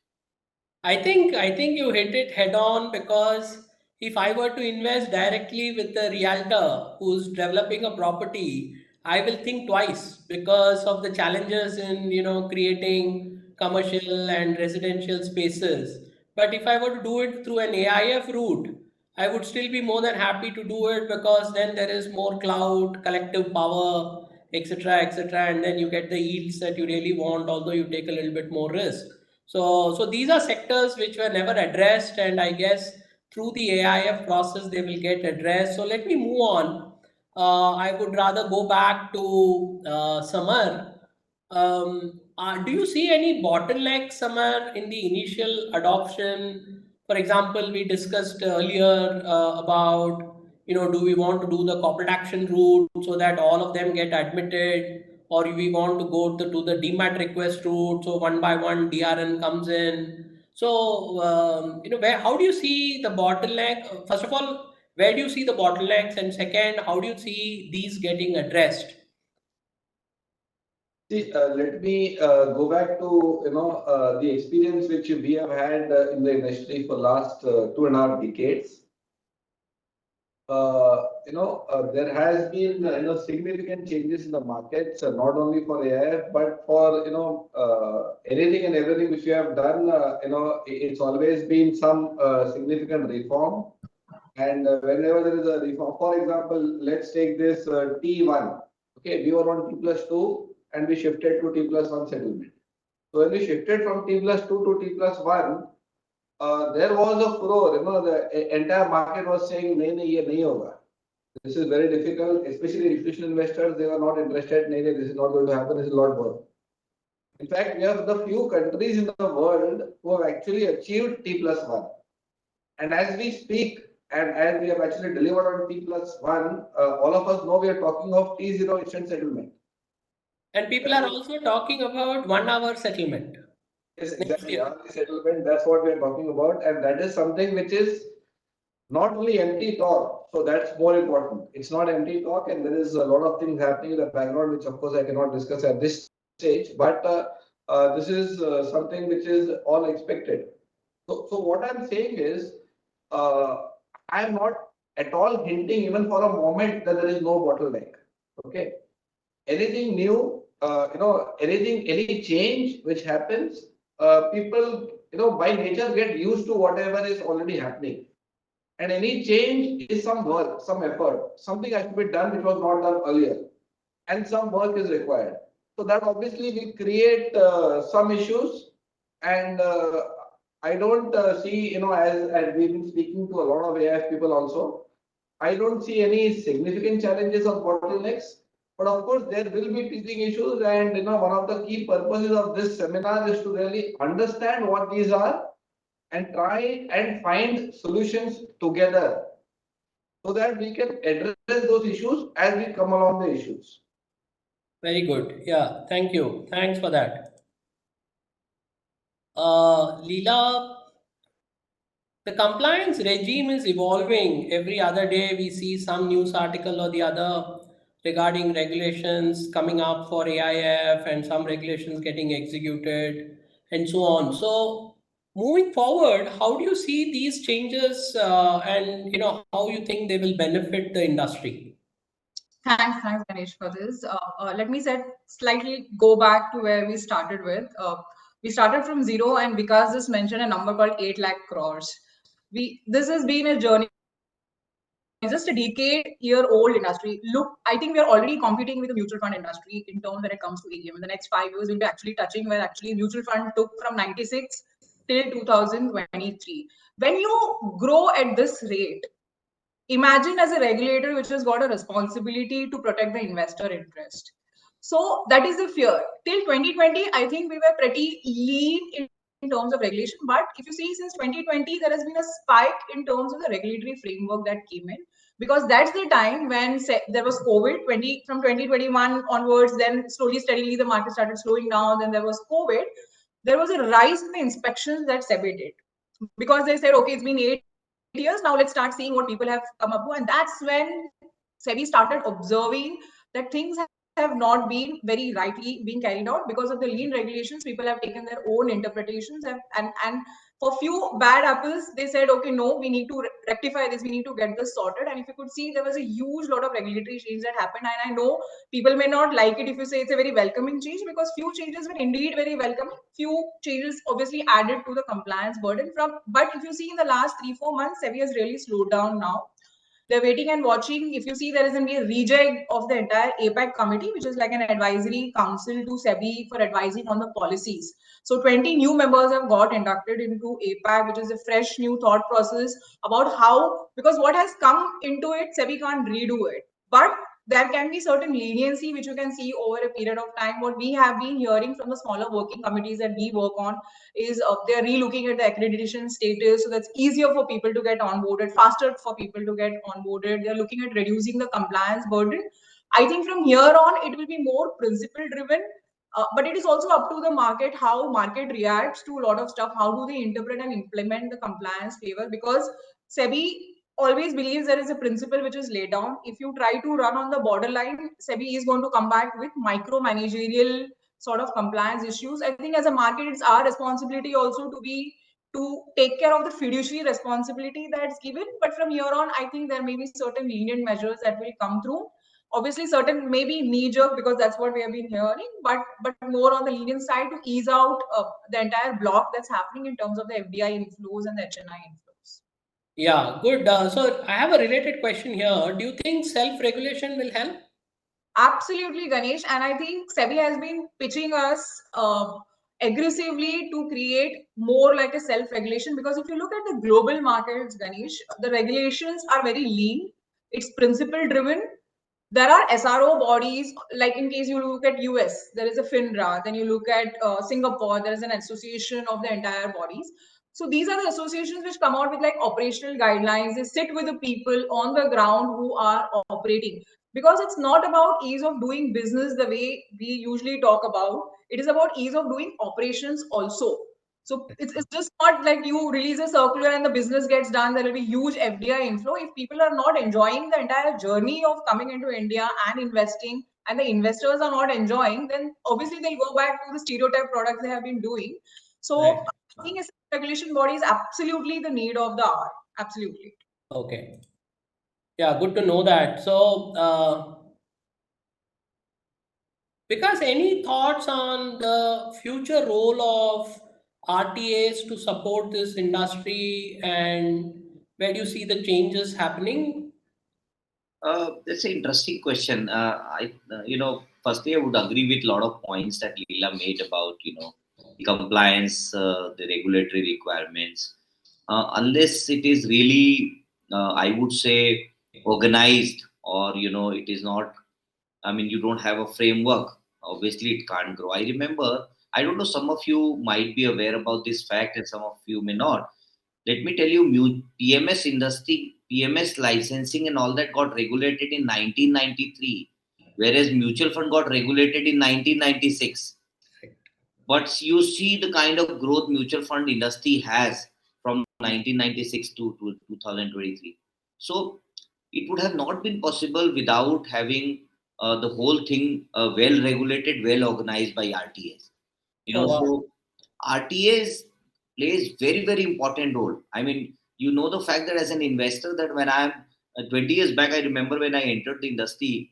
I think you hit it head on, because if I were to invest directly with the realtor who's developing a property, I will think twice because of the challenges in creating commercial and residential spaces. But if I were to do it through an AIF route, I would still be more than happy to do it, because then there is more cloud, collective power, etc., and then you get the yields that you really want, although you take a little bit more risk. So these are sectors which were never addressed, and I guess through the AIF process they will get addressed. So let me move on. I would rather go back to Samar. Do you see any bottleneck, Samar, in the initial adoption? For example, we discussed earlier about, do we want to do the corporate action route so that all of them get admitted? Or we want to go to the DMAT request route, so one by one DRN comes in. So, how do you see the bottleneck? First of all, where do you see the bottlenecks? And second, how do you see these getting addressed? See, let me go back to the experience which we have had in the industry for last 2.5 decades. there has been significant changes in the markets, not only for AIF but for anything and everything which we have done. It's always been some significant reform, and whenever there is a reform, for example, let's take this T1. Okay, we were on T+2 and we shifted to T+1 settlement. So when we shifted from T+2 to T+1. There was a furor, the entire market was saying, nahi, nahi, ye nahi hoga. This is very difficult, especially institutional investors, they were not interested, nahi, nahi, this is not going to happen, this is a lot more. In fact, we have the few countries in the world who have actually achieved T+1. And as we speak, and as we have actually delivered on T+1, all of us know we are talking of T0 instant settlement. And people are also talking about 1 hour settlement. Yes, exactly. Settlement, that's what we are talking about. And that is something which is not only empty talk. So that's more important. It's not empty talk, and there is a lot of things happening in the background, which of course I cannot discuss at this stage. But this is something which is all expected. So what I'm saying is, I'm not at all hinting even for a moment that there is no bottleneck. Okay. Anything new, any change which happens, people, by nature get used to whatever is already happening. And any change is some work, some effort, something has to be done which was not done earlier. And some work is required. So that obviously will create some issues. And I don't see, as we've been speaking to a lot of AIF people also, I don't see any significant challenges or bottlenecks. But of course, there will be teaching issues, and one of the key purposes of this seminar is to really understand what these are and try and find solutions together so that we can address those issues as we come along the issues. Very good. Yeah, thank you. Thanks for that. Leela, the compliance regime is evolving. Every other day we see some news article or the other regarding regulations coming up for AIF and some regulations getting executed and so on. So moving forward, how do you see these changes and how you think they will benefit the industry? Thanks, Ganesh, for this. Let me slightly go back to where we started with. We started from zero, and Vikas just mentioned a number called 8 lakh crores. This has been a journey, just a decade-year-old industry. Look, I think we are already competing with the mutual fund industry in terms when it comes to AUM. In the next 5 years, we'll be actually touching where actually mutual fund took from 96 till 2023. When you grow at this rate, imagine as a regulator which has got a responsibility to protect the investor interest. So that is the fear. Till 2020, I think we were pretty lean in terms of regulation. But if you see since 2020, there has been a spike in terms of the regulatory framework that came in. Because that's the time when there was COVID, from 2021 onwards, then slowly, steadily, the market started slowing down. Then there was COVID. There was a rise in the inspections that SEBI did. Because they said, okay, it's been 8 years, now let's start seeing what people have come up with. And that's when SEBI started observing that things have not been very rightly being carried out because of the lean regulations. People have taken their own interpretations, and for few bad apples, they said, okay, no, we need to rectify this, we need to get this sorted. And if you could see, there was a huge lot of regulatory change that happened. And I know people may not like it if you say it's a very welcoming change, because few changes were indeed very welcoming. Few changes obviously added to the compliance burden but if you see in the last 3-4 months, SEBI has really slowed down now. They're waiting and watching. If you see, there is going to be a rejig of the entire APAC committee, which is like an advisory council to SEBI for advising on the policies. So 20 new members have got inducted into APAC, which is a fresh new thought process about how, because what has come into it, SEBI can't redo it. But there can be certain leniency which you can see over a period of time. What we have been hearing from the smaller working committees that we work on is they're relooking at the accreditation status, so that's easier for people to get onboarded, faster for people to get onboarded. They're looking at reducing the compliance burden. I think from here on, it will be more principle driven. But it is also up to the market, how market reacts to a lot of stuff. How do they interpret and implement the compliance flavor? Because SEBI always believes there is a principle which is laid down. If you try to run on the borderline, SEBI is going to come back with micromanagerial sort of compliance issues. I think as a market, it's our responsibility also to be to take care of the fiduciary responsibility that's given. But from here on, I think there may be certain lenient measures that will come through. Obviously, certain maybe knee-jerk because that's what we have been hearing, but more on the lenient side to ease out the entire block that's happening in terms of the FDI inflows and the HNI inflows. Yeah, good. So I have a related question here. Do you think self-regulation will help? Absolutely, Ganesh. And I think SEBI has been pitching us aggressively to create more like a self-regulation, because if you look at the global markets, Ganesh, the regulations are very lean. It's principle driven. There are SRO bodies, like in case you look at US, there is a FINRA, then you look at Singapore, there is an association of the entire bodies. So these are the associations which come out with like operational guidelines. They sit with the people on the ground who are operating, because it's not about ease of doing business the way we usually talk about. It is about ease of doing operations also. So it's just not like you release a circular and the business gets done. There will be huge FDI inflow. If people are not enjoying the entire journey of coming into India and investing, and the investors are not enjoying, then obviously they'll go back to the stereotype products they have been doing. So Right. I think a regulation body is absolutely the need of the hour. Absolutely. Okay. Yeah, good to know that. So, because any thoughts on the future role of RTAs to support this industry, and where do you see the changes happening? That's an interesting question. Firstly, I would agree with a lot of points that Leela made about, the compliance, the regulatory requirements. Unless it is really, I would say, organized, or, it is not, I mean, you don't have a framework, obviously it can't grow. I remember, I don't know, some of you might be aware about this fact and some of you may not. Let me tell you, PMS industry, PMS licensing and all that got regulated in 1993, whereas mutual fund got regulated in 1996. But you see the kind of growth mutual fund industry has from 1996 to 2023. So it would have not been possible without having the whole thing well regulated, well organized by RTAs. Oh, wow. So RTAs plays very, very important role. I mean, the fact that as an investor, that when I'm 20 years back, I remember when I entered the industry,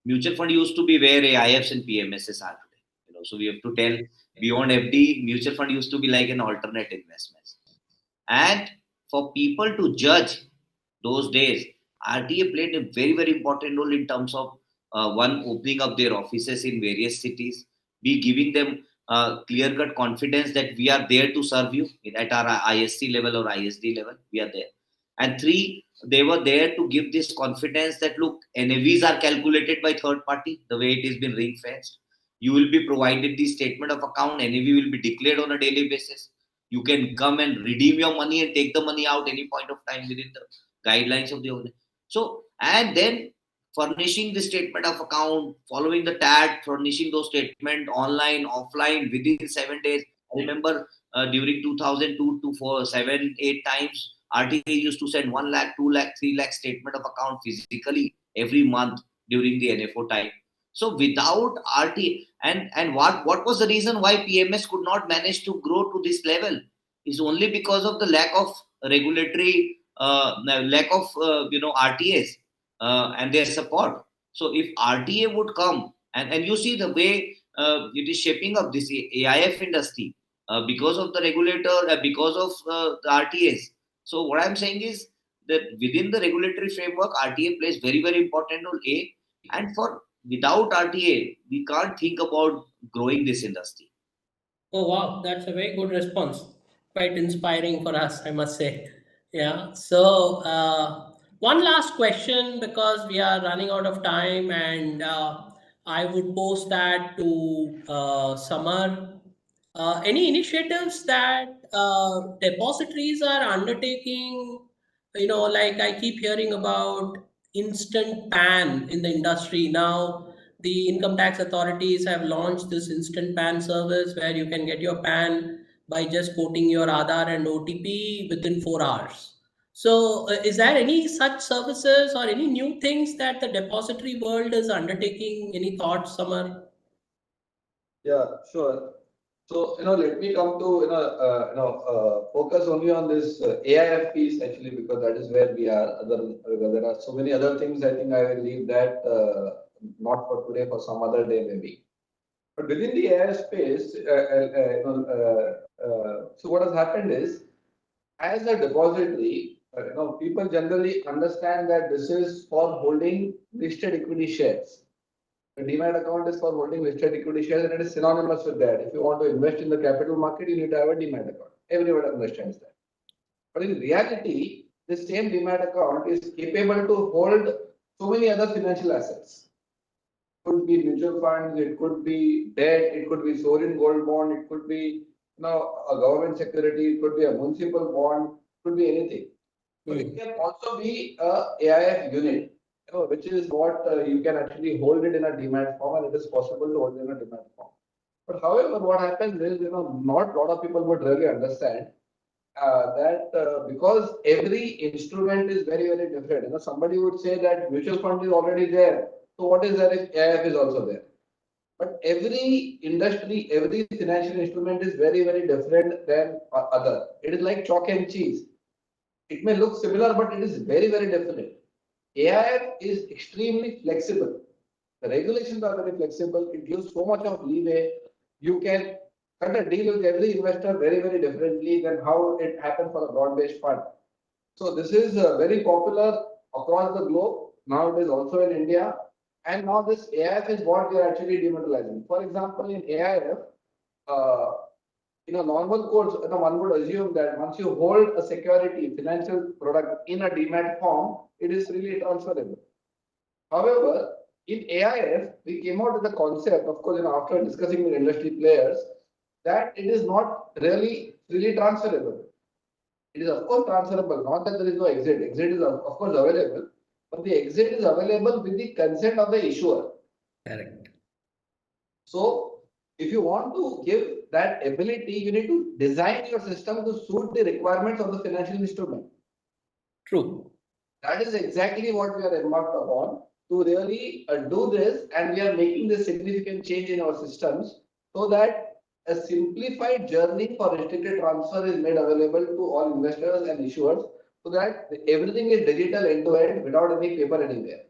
mutual fund used to be where AIFs and PMSs are today. So we have to tell, beyond FD, mutual fund used to be like an alternate investment. And for people to judge those days, RTA played a very, very important role in terms of one, opening up their offices in various cities, be giving them clear-cut confidence that we are there to serve you at our ISC level or ISD level. We are there. And three, they were there to give this confidence that, look, NAVs are calculated by third party, the way it has been ring-fenced. You will be provided the statement of account. NAV will be declared on a daily basis. You can come and redeem your money and take the money out any point of time within the guidelines of the organization. So, and then furnishing the statement of account, following the tag, furnishing those statements online, offline, within 7 days. I remember during 2002 to 4, 7, 8 times, RTA used to send 1 lakh, 2 lakh, 3 lakh statement of account physically every month during the NFO time. So without RTA, and what was the reason why PMS could not manage to grow to this level? Is only because of the lack of regulatory, lack of RTAs and their support. So if RTA would come, and you see the way it is shaping up this AIF industry because of the regulator, because of the RTAs. So what I'm saying is that within the regulatory framework, RTA plays very, very important role. And without RTA, we can't think about growing this industry. Oh, wow. That's a very good response. Quite inspiring for us, I must say. Yeah. So, one last question, because we are running out of time, and I would post that to Samar. Any initiatives that depositories are undertaking? Like I keep hearing about instant PAN in the industry now. The income tax authorities have launched this instant PAN service where you can get your PAN by just quoting your Aadhaar and OTP within 4 hours. So, is there any such services or any new things that the depository world is undertaking? Any thoughts, Samar? Yeah, sure. So, let me come to, focus only on this AIF piece actually, because that is where we are. There are so many other things. I think I will leave that not for today, for some other day maybe. But within the AIF space, so what has happened is, as a depository, people generally understand that this is for holding listed equity shares. The DMAT account is for holding listed equity shares, and it is synonymous with that. If you want to invest in the capital market, you need to have a DMAT account. Everyone understands that. But in reality, this same DMAT account is capable to hold so many other financial assets. It could be mutual funds, it could be debt, it could be sovereign gold bond, it could be a government security, it could be a municipal bond, it could be anything. But it can also be a AIF unit, which is what you can actually hold it in a DMAT form, and it is possible to hold it in a DMAT form. But however, what happens is, not a lot of people would really understand that because every instrument is very, very different. Somebody would say that mutual fund is already there. So what is there if AIF is also there? But every industry, every financial instrument is very, very different than other. It is like chalk and cheese. It may look similar, but it is very, very different. AIF is extremely flexible. The regulations are very flexible. It gives so much of leeway. You can cut a deal with every investor very, very differently than how it happened for a broad-based fund. So this is very popular across the globe. Now it is also in India. And now this AIF is what we are actually dematerializing. For example, in AIF, in a normal course, one would assume that once you hold a security, financial product in a DMAT form, it is really transferable. However, in AIF, we came out with the concept, of course, after discussing with industry players, that it is not really transferable. It is, of course, transferable, not that there is no exit. Exit is, of course, available, but the exit is available with the consent of the issuer. Correct. So, if you want to give that ability, you need to design your system to suit the requirements of the financial instrument. True. That is exactly what we are embarked upon to really do this, and we are making this significant change in our systems so that a simplified journey for restricted transfer is made available to all investors and issuers, so that everything is digital end-to-end without any paper anywhere.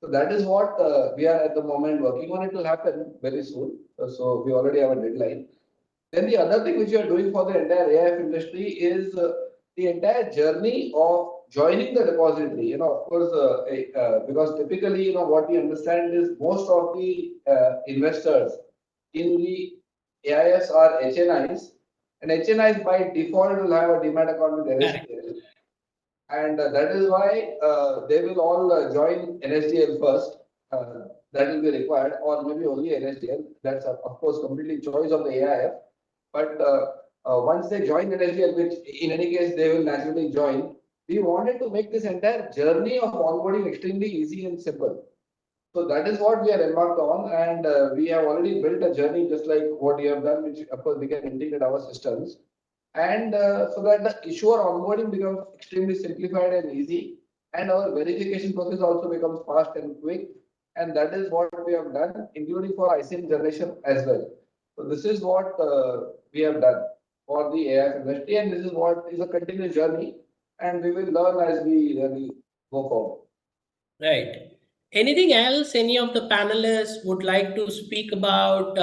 So that is what we are at the moment working on. It will happen very soon. So we already have a deadline. Then the other thing which we are doing for the entire AIF industry is the entire journey of joining the depository. Of course, because typically, what we understand is most of the investors in the AIFs are HNIs, and HNIs by default will have a DMAT account with NSDL. And that is why they will all join NSDL first. That will be required, or maybe only NSDL. That's, of course, completely choice of the AIF. But once they join NSDL, which in any case they will naturally join, we wanted to make this entire journey of onboarding extremely easy and simple. So that is what we are embarked on, and we have already built a journey just like what you have done, which of course we can integrate our systems. And so that the issuer onboarding becomes extremely simplified and easy, and our verification process also becomes fast and quick. And that is what we have done, including for ISIN generation as well. So this is what we have done for the AIF industry, and this is what is a continuous journey, and we will learn as we go forward. Right. Anything else any of the panelists would like to speak about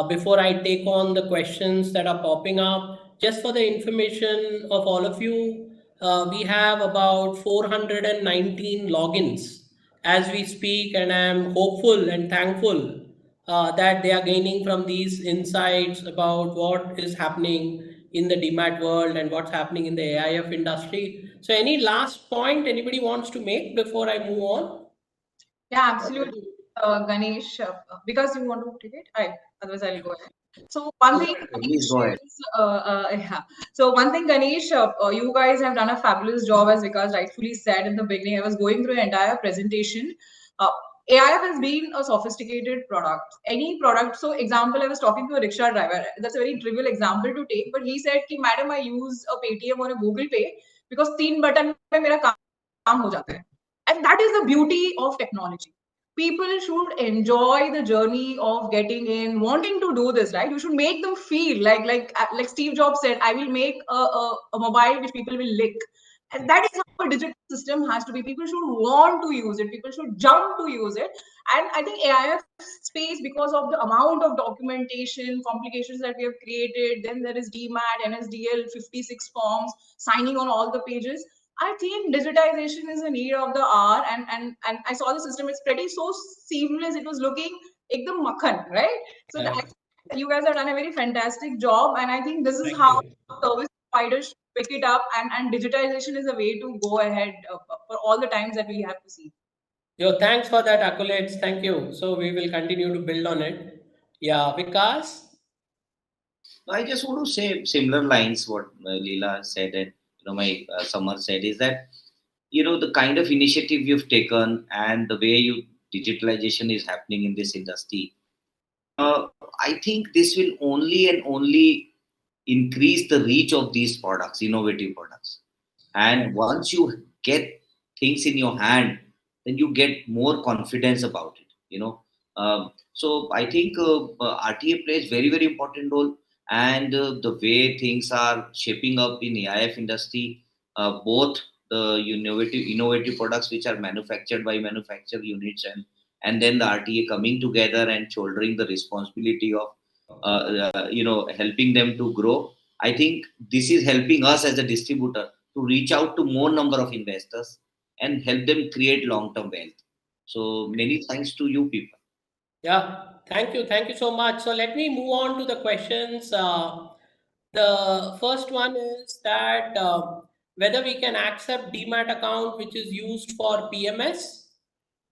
before I take on the questions that are popping up? Just for the information of all of you, we have about 419 logins as we speak, and I'm hopeful and thankful that they are gaining from these insights about what is happening in the DMAT world and what's happening in the AIF industry. So any last point anybody wants to make before I move on? Yeah, absolutely. Ganesh, because you want to take it, otherwise I'll go ahead. So one thing, Please go ahead. yeah. So one thing, Ganesh, you guys have done a fabulous job, as Vikas rightfully said in the beginning. I was going through the entire presentation. AIF has been a sophisticated product. Any product. So example, I was talking to a rickshaw driver. That's a very trivial example to take, but he said, "Ki, madam, I use a Paytm or a Google Pay because 3 buttons mein mera kaam ho jata hai." And that is the beauty of technology. people should enjoy the journey of getting in, wanting to do this, right? You should make them feel like Steve Jobs said, I will make a mobile which people will lick. And that is how a digital system has to be. People should want to use it. People should jump to use it. And I think AIF space, because of the amount of documentation, complications that we have created, then there is DMAT, NSDL, 56 forms, signing on all the pages. I think digitization is a need of the hour, and I saw the system. It's pretty so seamless. It was looking ekdam makhan, right? So you guys have done a very fantastic job, and I think this is how service providers should pick it up, and digitization is a way to go ahead for all the times that we have to see. Yo, thanks for that accolades. Thank you. So we will continue to build on it. Yeah, Vikas. I just want to say similar lines what Leela said and my Samar said is that the kind of initiative you've taken and the way digitalization is happening in this industry. I think this will only and only increase the reach of these products, innovative products. And once you get things in your hand, then you get more confidence about it. So I think RTA plays very, very important role. And the way things are shaping up in AIF industry, both the innovative products which are manufactured by manufacturer units and then the RTA coming together and shouldering the responsibility of helping them to grow. I think this is helping us as a distributor to reach out to more number of investors and help them create long-term wealth. So many thanks to you people. Yeah, thank you so much. So let me move on to the questions. The first one is that whether we can accept DMAT account which is used for PMS.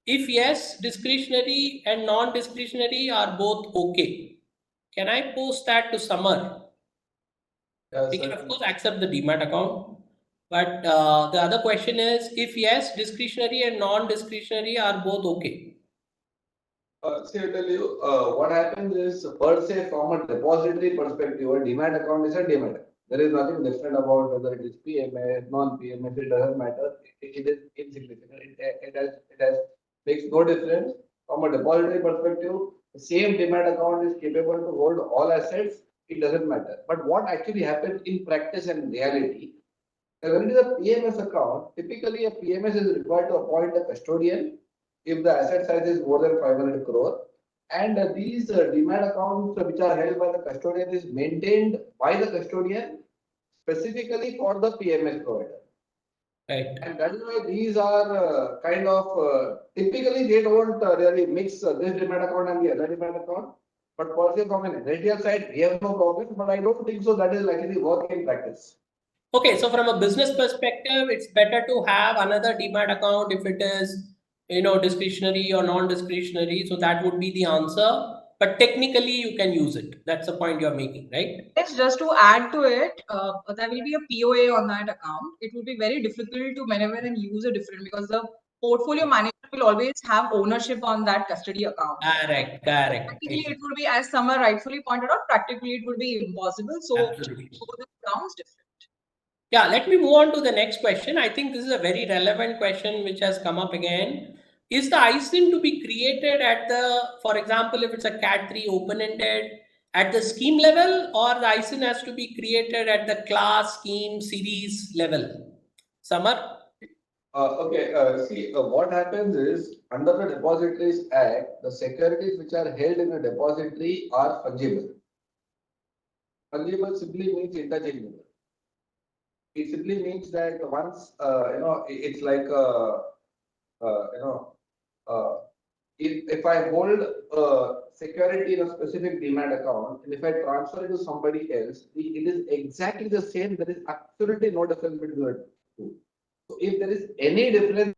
If yes, discretionary and non-discretionary are both okay. Can I post that to Samar? We can of course accept the DMAT account. But the other question is, if yes, discretionary and non-discretionary are both okay. See, I tell you, what happens is, per se, from a depository perspective, a DMAT account is a DMAT. There is nothing different about whether it is PMS, non-PMS, it doesn't matter. It is insignificant. It makes no difference. From a depository perspective, the same DMAT account is capable to hold all assets. It doesn't matter. But what actually happens in practice and reality, when it is a PMS account, typically a PMS is required to appoint a custodian if the asset size is more than 500 crore. And these DMAT accounts which are held by the custodian is maintained by the custodian specifically for the PMS provider. Right. And that is why these are typically they don't really mix this DMAT account and the other DMAT account. But per se from an NSDL side, we have no problem, but I don't think so that is likely work in practice. Okay, so from a business perspective, it's better to have another DMAT account if it is, discretionary or non-discretionary. So that would be the answer. But technically, you can use it. That's the point you're making, right? Yes, just to add to it, there will be a POA on that account. It will be very difficult to maneuver and use a different, because the portfolio manager will always have ownership on that custody account. Correct. Practically, it will be, as Samar rightfully pointed out, practically it will be impossible. So, Absolutely. the accounts different. Yeah, let me move on to the next question. I think this is a very relevant question which has come up again. Is the ISIN to be created at for example, if it's a Cat 3 open-ended, at the scheme level, or the ISIN has to be created at the class, scheme, series level? Samar? See, what happens is, under the Depositories Act, the securities which are held in a depository are fungible. Fungible simply means interchangeable. It simply means that once, it's like, if I hold security in a specific DMAT account, and if I transfer it to somebody else, it is exactly the same. There is absolutely no difference between the two. So if there is any difference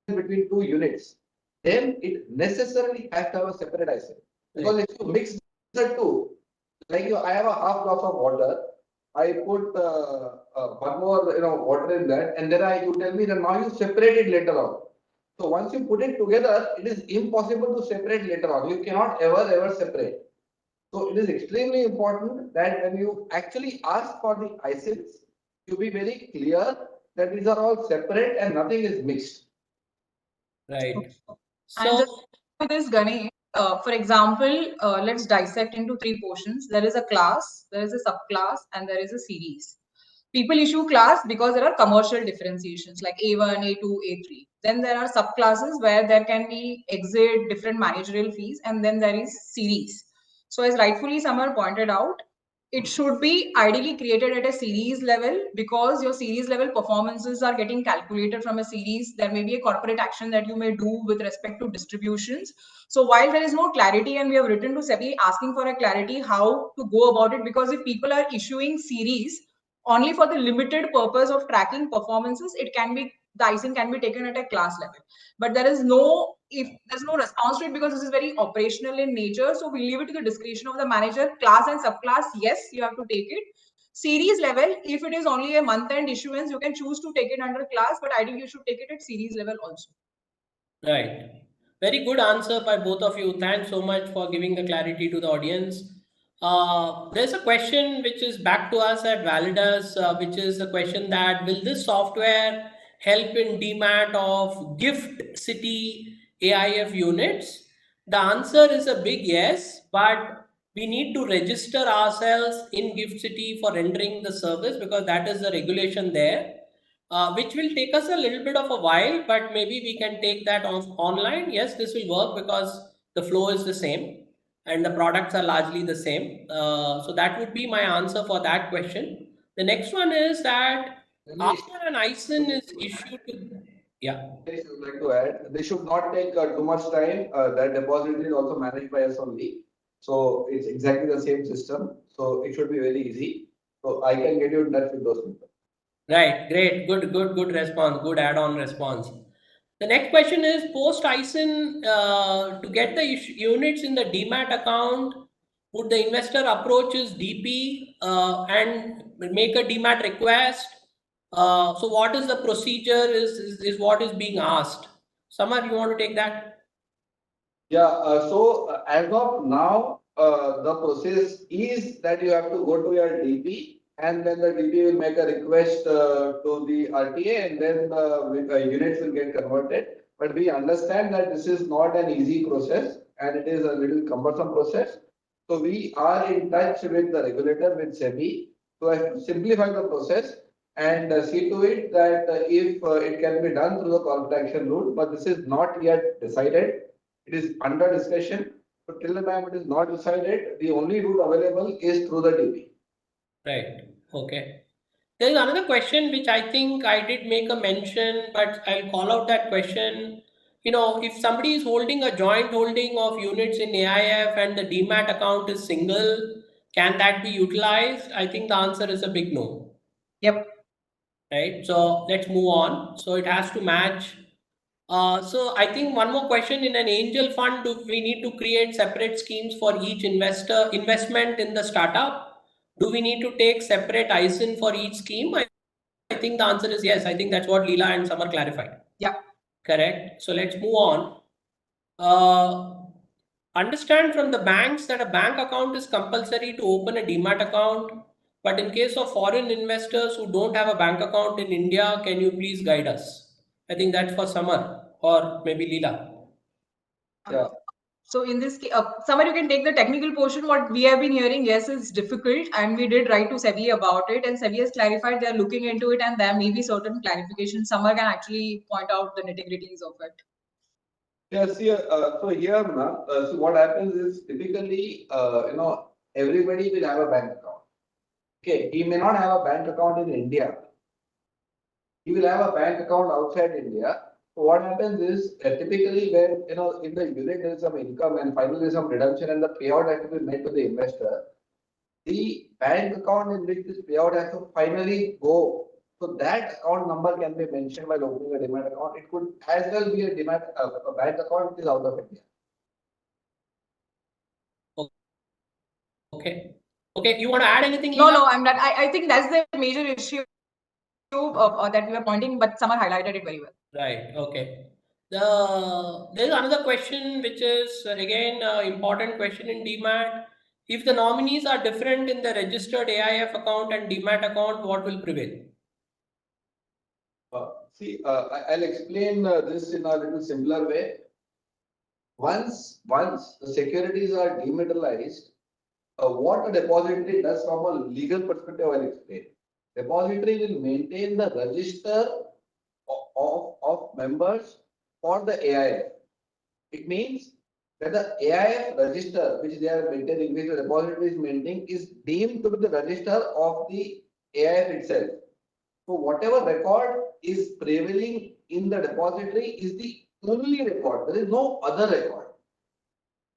between two units, then it necessarily has to have a separate ISIN. Because if you mix the two, like I have a half glass of water, I put one more water in that, and then you tell me that now you separate it later on. So once you put it together, it is impossible to separate later on. You cannot ever separate. So it is extremely important that when you actually ask for the ISINs, you be very clear that these are all separate and nothing is mixed. Right. And just So, with this, Ganesh, for example, let's dissect into three portions. There is a class, there is a subclass, and there is a series. People issue class because there are commercial differentiations like A1, A2, A3. Then there are subclasses where there can be exit, different managerial fees, and then there is series. So as rightfully Samar pointed out, it should be ideally created at a series level because your series level performances are getting calculated from a series. There may be a corporate action that you may do with respect to distributions. So while there is no clarity and we have written to SEBI asking for a clarity how to go about it, because if people are issuing series only for the limited purpose of tracking performances, it can be, the ISIN can be taken at a class level. But there is no, if there's no response to it because this is very operational in nature, so we leave it to the discretion of the manager. Class and subclass, yes, you have to take it. Series level, if it is only a month-end issuance, you can choose to take it under class, but ideally you should take it at series level also. right. Very good answer by both of you. Thanks so much for giving the clarity to the audience. There's a question which is back to us at Validus, which is a question that will this software help in DMAT of gift city AIF units? The answer is a big yes, but we need to register ourselves in gift city for rendering the service because that is the regulation there. Which will take us a little bit of a while, but maybe we can take that online. Yes, this will work because the flow is the same and the products are largely the same. So that would be my answer for that question. The next one is that after an ISIN is issued to, yeah. I would like to add, they should not take too much time. That depository is also managed by us only. So it's exactly the same system. So it should be very easy. So I can get you in touch with those people. Right, great, good response, good add-on response. The next question is post ISIN to get the units in the DMAT account, would the investor approach his DP and make a DMAT request? So what is the procedure is what is being asked. Samar, you want to take that? Yeah, as of now, the process is that you have to go to your DP and then the DP will make a request to the RTA and then the units will get converted. But we understand that this is not an easy process and it is a little cumbersome process. So we are in touch with the regulator, with SEBI, to simplify the process and see to it that if it can be done through the corporate action route, but this is not yet decided. It is under discussion. So till the time it is not decided, the only route available is through the DP. Right. Okay. There is another question which I think I did make a mention, but I'll call out that question. You know, if somebody is holding a joint holding of units in AIF and the DMAT account is single, can that be utilized? I think the answer is a big no. Yep. Right. So let's move on. So it has to match. So I think one more question, in an angel fund, do we need to create separate schemes for each investment in the startup? Do we need to take separate ISIN for each scheme? I think the answer is yes. I think that's what Leela and Samar clarified. Yeah. Correct. So let's move on. Understand from the banks that a bank account is compulsory to open a DMAT account. But in case of foreign investors who don't have a bank account in India, can you please guide us? I think that's for Samar or maybe Leela. Yeah. So in this case, Samar, you can take the technical portion. What we have been hearing, yes, is difficult, and we did write to SEBI about it, and SEBI has clarified they are looking into it, and there may be certain clarifications. Samar can actually point out the nitty-gritties of it. Yes, yeah. So here, so what happens is typically, everybody will have a bank account. Okay, he may not have a bank account in India. He will have a bank account outside India. So what happens is typically when in the unit there is some income and finally there is some redemption and the payout has to be made to the investor. The bank account in which this payout has to finally go. So that account number can be mentioned while opening a DMAT account. It could as well be a DMAT a bank account which is out of India. Okay. Okay. You want to add anything, No, Leela? no, I'm not. I think that's the major issue that we were pointing, but Samar highlighted it very well. Right. Okay. There's another question which is again important question in DMAT. If the nominees are different in the registered AIF account and DMAT account, what will prevail? I'll explain this in a little simpler way. Once the securities are dematerialized, what a depository does from a legal perspective, I'll explain. Depository will maintain the register of members for the AIF. It means that the AIF register which they are maintaining, which the depository is maintaining, is deemed to be the register of the AIF itself. So whatever record is prevailing in the depository is the only record. There is no other record.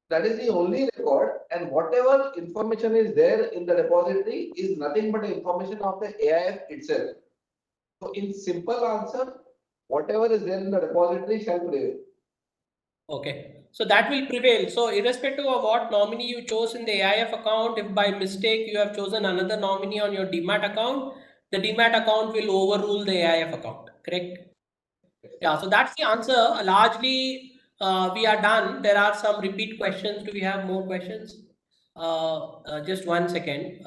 That is the only record, and whatever information is there in the depository is nothing but the information of the AIF itself. So in simple answer, whatever is there in the depository shall prevail. Okay, so that will prevail. So irrespective of what nominee you chose in the AIF account, if by mistake you have chosen another nominee on your DMAT account, the DMAT account will overrule the AIF account, correct? Yeah, so that's the answer. Largely, we are done. There are some repeat questions. Do we have more questions? Just 1 second.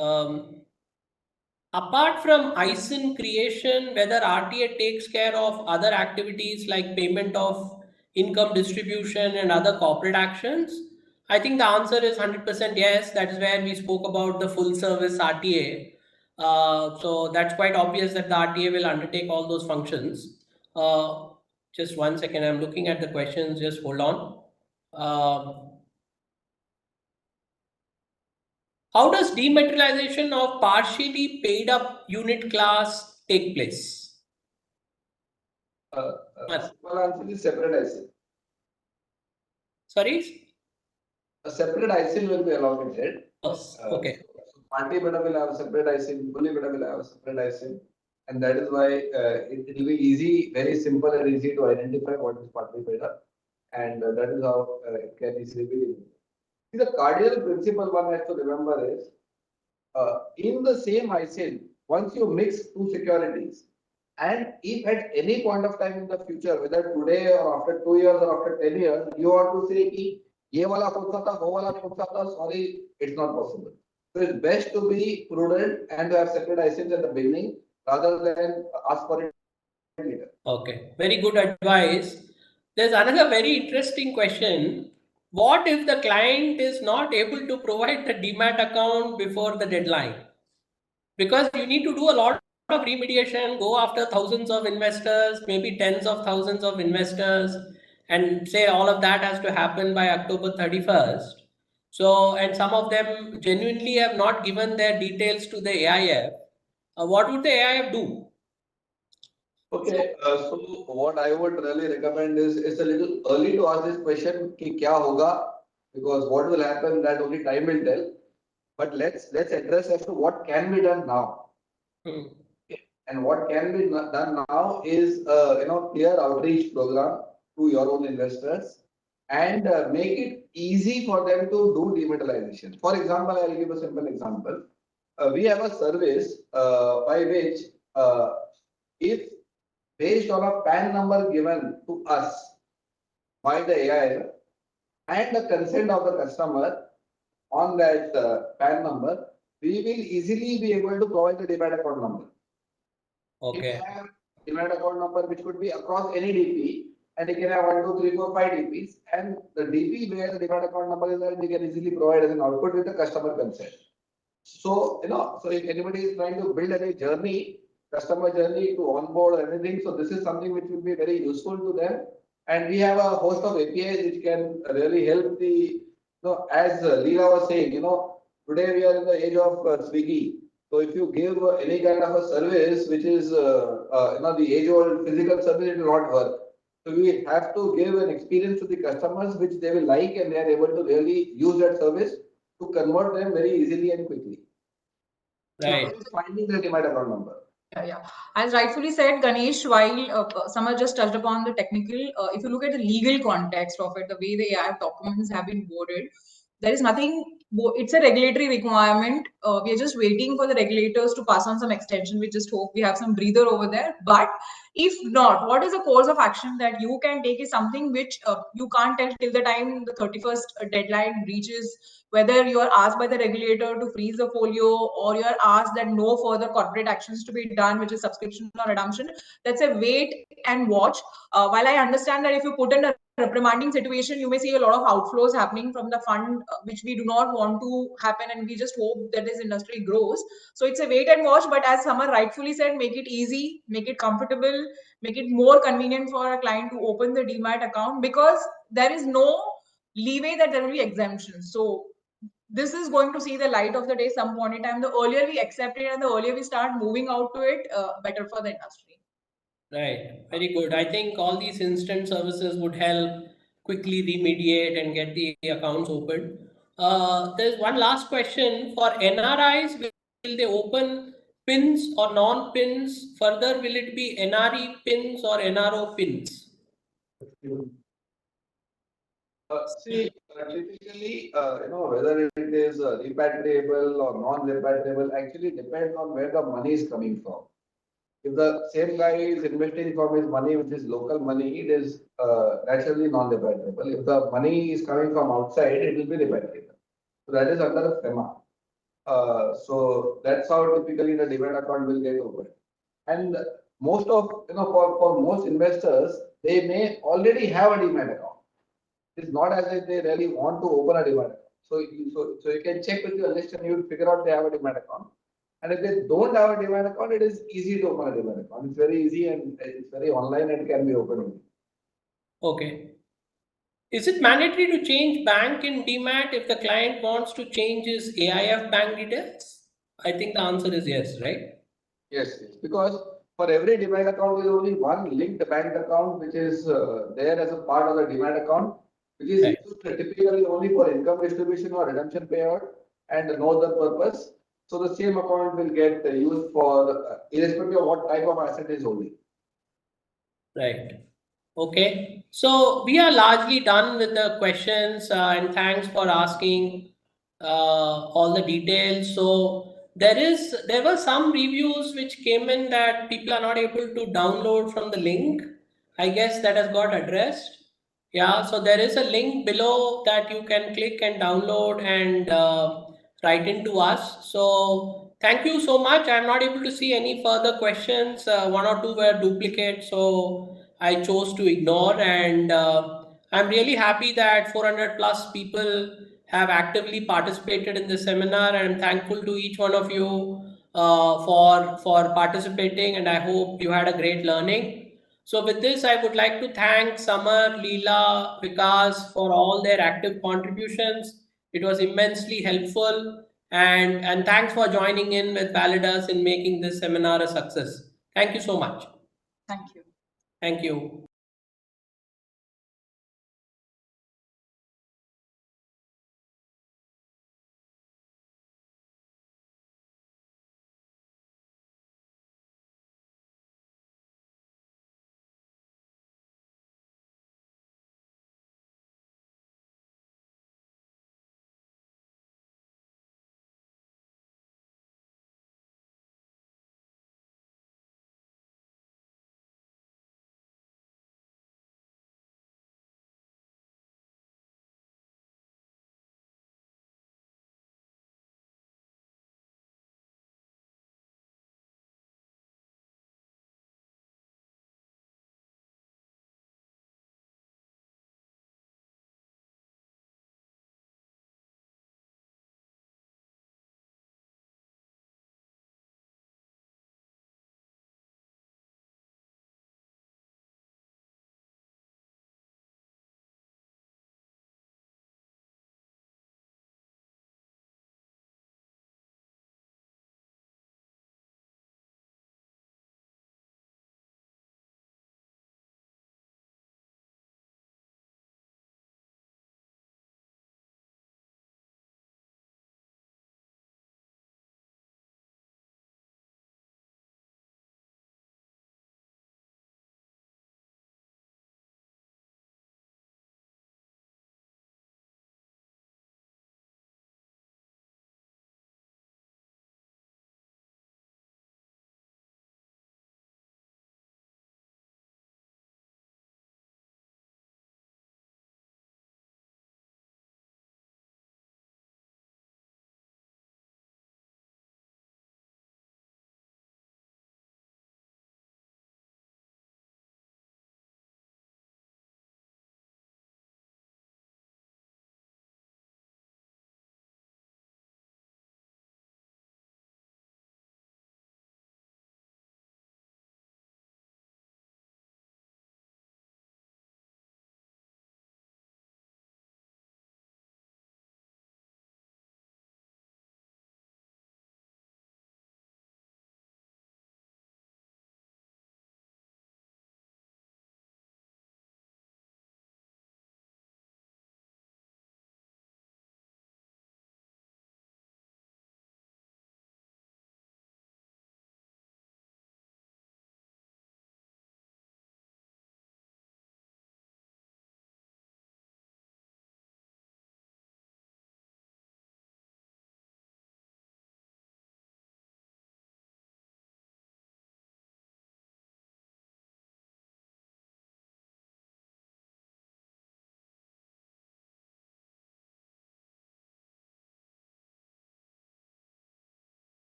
Apart from ISIN creation, whether RTA takes care of other activities like payment of income distribution and other corporate actions, I think the answer is 100% yes. That is where we spoke about the full service RTA. So that's quite obvious that the RTA will undertake all those functions. Just 1 second, I'm looking at the questions, just hold on. How does dematerialization of partially paid up unit class take place? Well, answer is separate ISIN. Sorry? A separate ISIN will be allocated. Yes. Okay. Party beta will have a separate ISIN, fully beta will have a separate ISIN. And that is why it will be easy, very simple and easy to identify what is party beta. And that is how it can easily be. See, the cardinal principle one has to remember is, in the same ISIN, once you mix two securities, and if at any point of time in the future, whether today or after 2 years or after 10 years, you want to say ki ye wala kaun tha, wo wala kaun tha, sorry, it's not possible. So it's best to be prudent and to have separate ISINs at the beginning rather than ask for it later. Okay, very good advice. There's another very interesting question. What if the client is not able to provide the DMAT account before the deadline? Because you need to do a lot of remediation, go after thousands of investors, maybe tens of thousands of investors, and say all of that has to happen by October 31st. So, and some of them genuinely have not given their details to the AIF. What would the AIF do? Okay, so what I would really recommend is it's a little early to ask this question ki kya hoga, because what will happen that only time will tell. But let's address as to what can be done now. And what can be done now is clear outreach program to your own investors and make it easy for them to do dematerialization. For example, I'll give a simple example. We have a service by which if based on a PAN number given to us by the AIF and the consent of the customer on that PAN number, we will easily be able to provide the DMAT account number. Okay. You have DMAT account number which could be across any DP, and you can have 1, 2, 3, 4, 5 DPs, and the DP where the DMAT account number is there, we can easily provide as an output with the customer consent. So, so if anybody is trying to build any journey, customer journey to onboard or anything, so this is something which will be very useful to them. And we have a host of APIs which can really help the, as Leela was saying, today we are in the age of Swiggy. So if you give any kind of a service which is, the age-old physical service, it will not work. So we have to give an experience to the customers which they will like, and they are able to really use that service to convert them very easily and quickly. Right. Finding the DMAT account number. Yeah. As rightfully said, Ganesh, while Samar just touched upon the technical, if you look at the legal context of it, the way the AIF documents have been worded, There is nothing, it's a regulatory requirement. We are just waiting for the regulators to pass on some extension. We just hope we have some breather over there. But if not, what is the course of action that you can take is something which you can't tell till the time the 31st deadline reaches, whether you are asked by the regulator to freeze the folio or you are asked that no further corporate actions to be done, which is subscription or redemption. That's a wait and watch. While I understand that if you put in a reprimanding situation, you may see a lot of outflows happening from the fund, which we do not want to happen, and we just hope that this industry grows. So it's a wait and watch, but as Samar rightfully said, make it easy, make it comfortable, make it more convenient for a client to open the DMAT account, because there is no leeway that there will be exemptions. So this is going to see the light of the day some point in time. The earlier we accept it and the earlier we start moving out to it, better for the industry. Right, very good. I think all these instant services would help quickly remediate and get the accounts opened. There's one last question for NRIs. Will they open pins or non-pins? Further, will it be NRE pins or NRO pins? Typically, whether it is repatriable or non-repatriable actually depends on where the money is coming from. If the same guy is investing from his money, which is local money, it is naturally non-repatriable. If the money is coming from outside, it will be repatriable. So that is under the FEMA. So that's how typically the DMAT account will get opened. And most of, for most investors, they may already have a DMAT account. It's not as if they really want to open a DMAT account. So you can check with your list and you will figure out they have a DMAT account. And if they don't have a DMAT account, it is easy to open a DMAT account. It's very easy and it's very online and can be opened. Okay. Is it mandatory to change bank in DMAT if the client wants to change his AIF bank details? I think the answer is yes, right? Yes. Because for every DMAT account, there is only one linked bank account which is there as a part of the DMAT account, which is used typically only for income distribution or redemption payout and no other purpose. So the same account will get used for irrespective of what type of asset is holding. Right. Okay. So we are largely done with the questions and thanks for asking all the details. So there were some reviews which came in that people are not able to download from the link. I guess that has got addressed. Yeah. So there is a link below that you can click and download and write into us. So thank you so much. I'm not able to see any further questions. One or two were duplicate. So I chose to ignore, and I'm really happy that 400 plus people have actively participated in this seminar, and I'm thankful to each one of you for participating, and I hope you had a great learning. So with this, I would like to thank Samar, Leela, Vikas for all their active contributions. It was immensely helpful, and thanks for joining in with Validus in making this seminar a success. Thank you so much. Thank you. Thank you.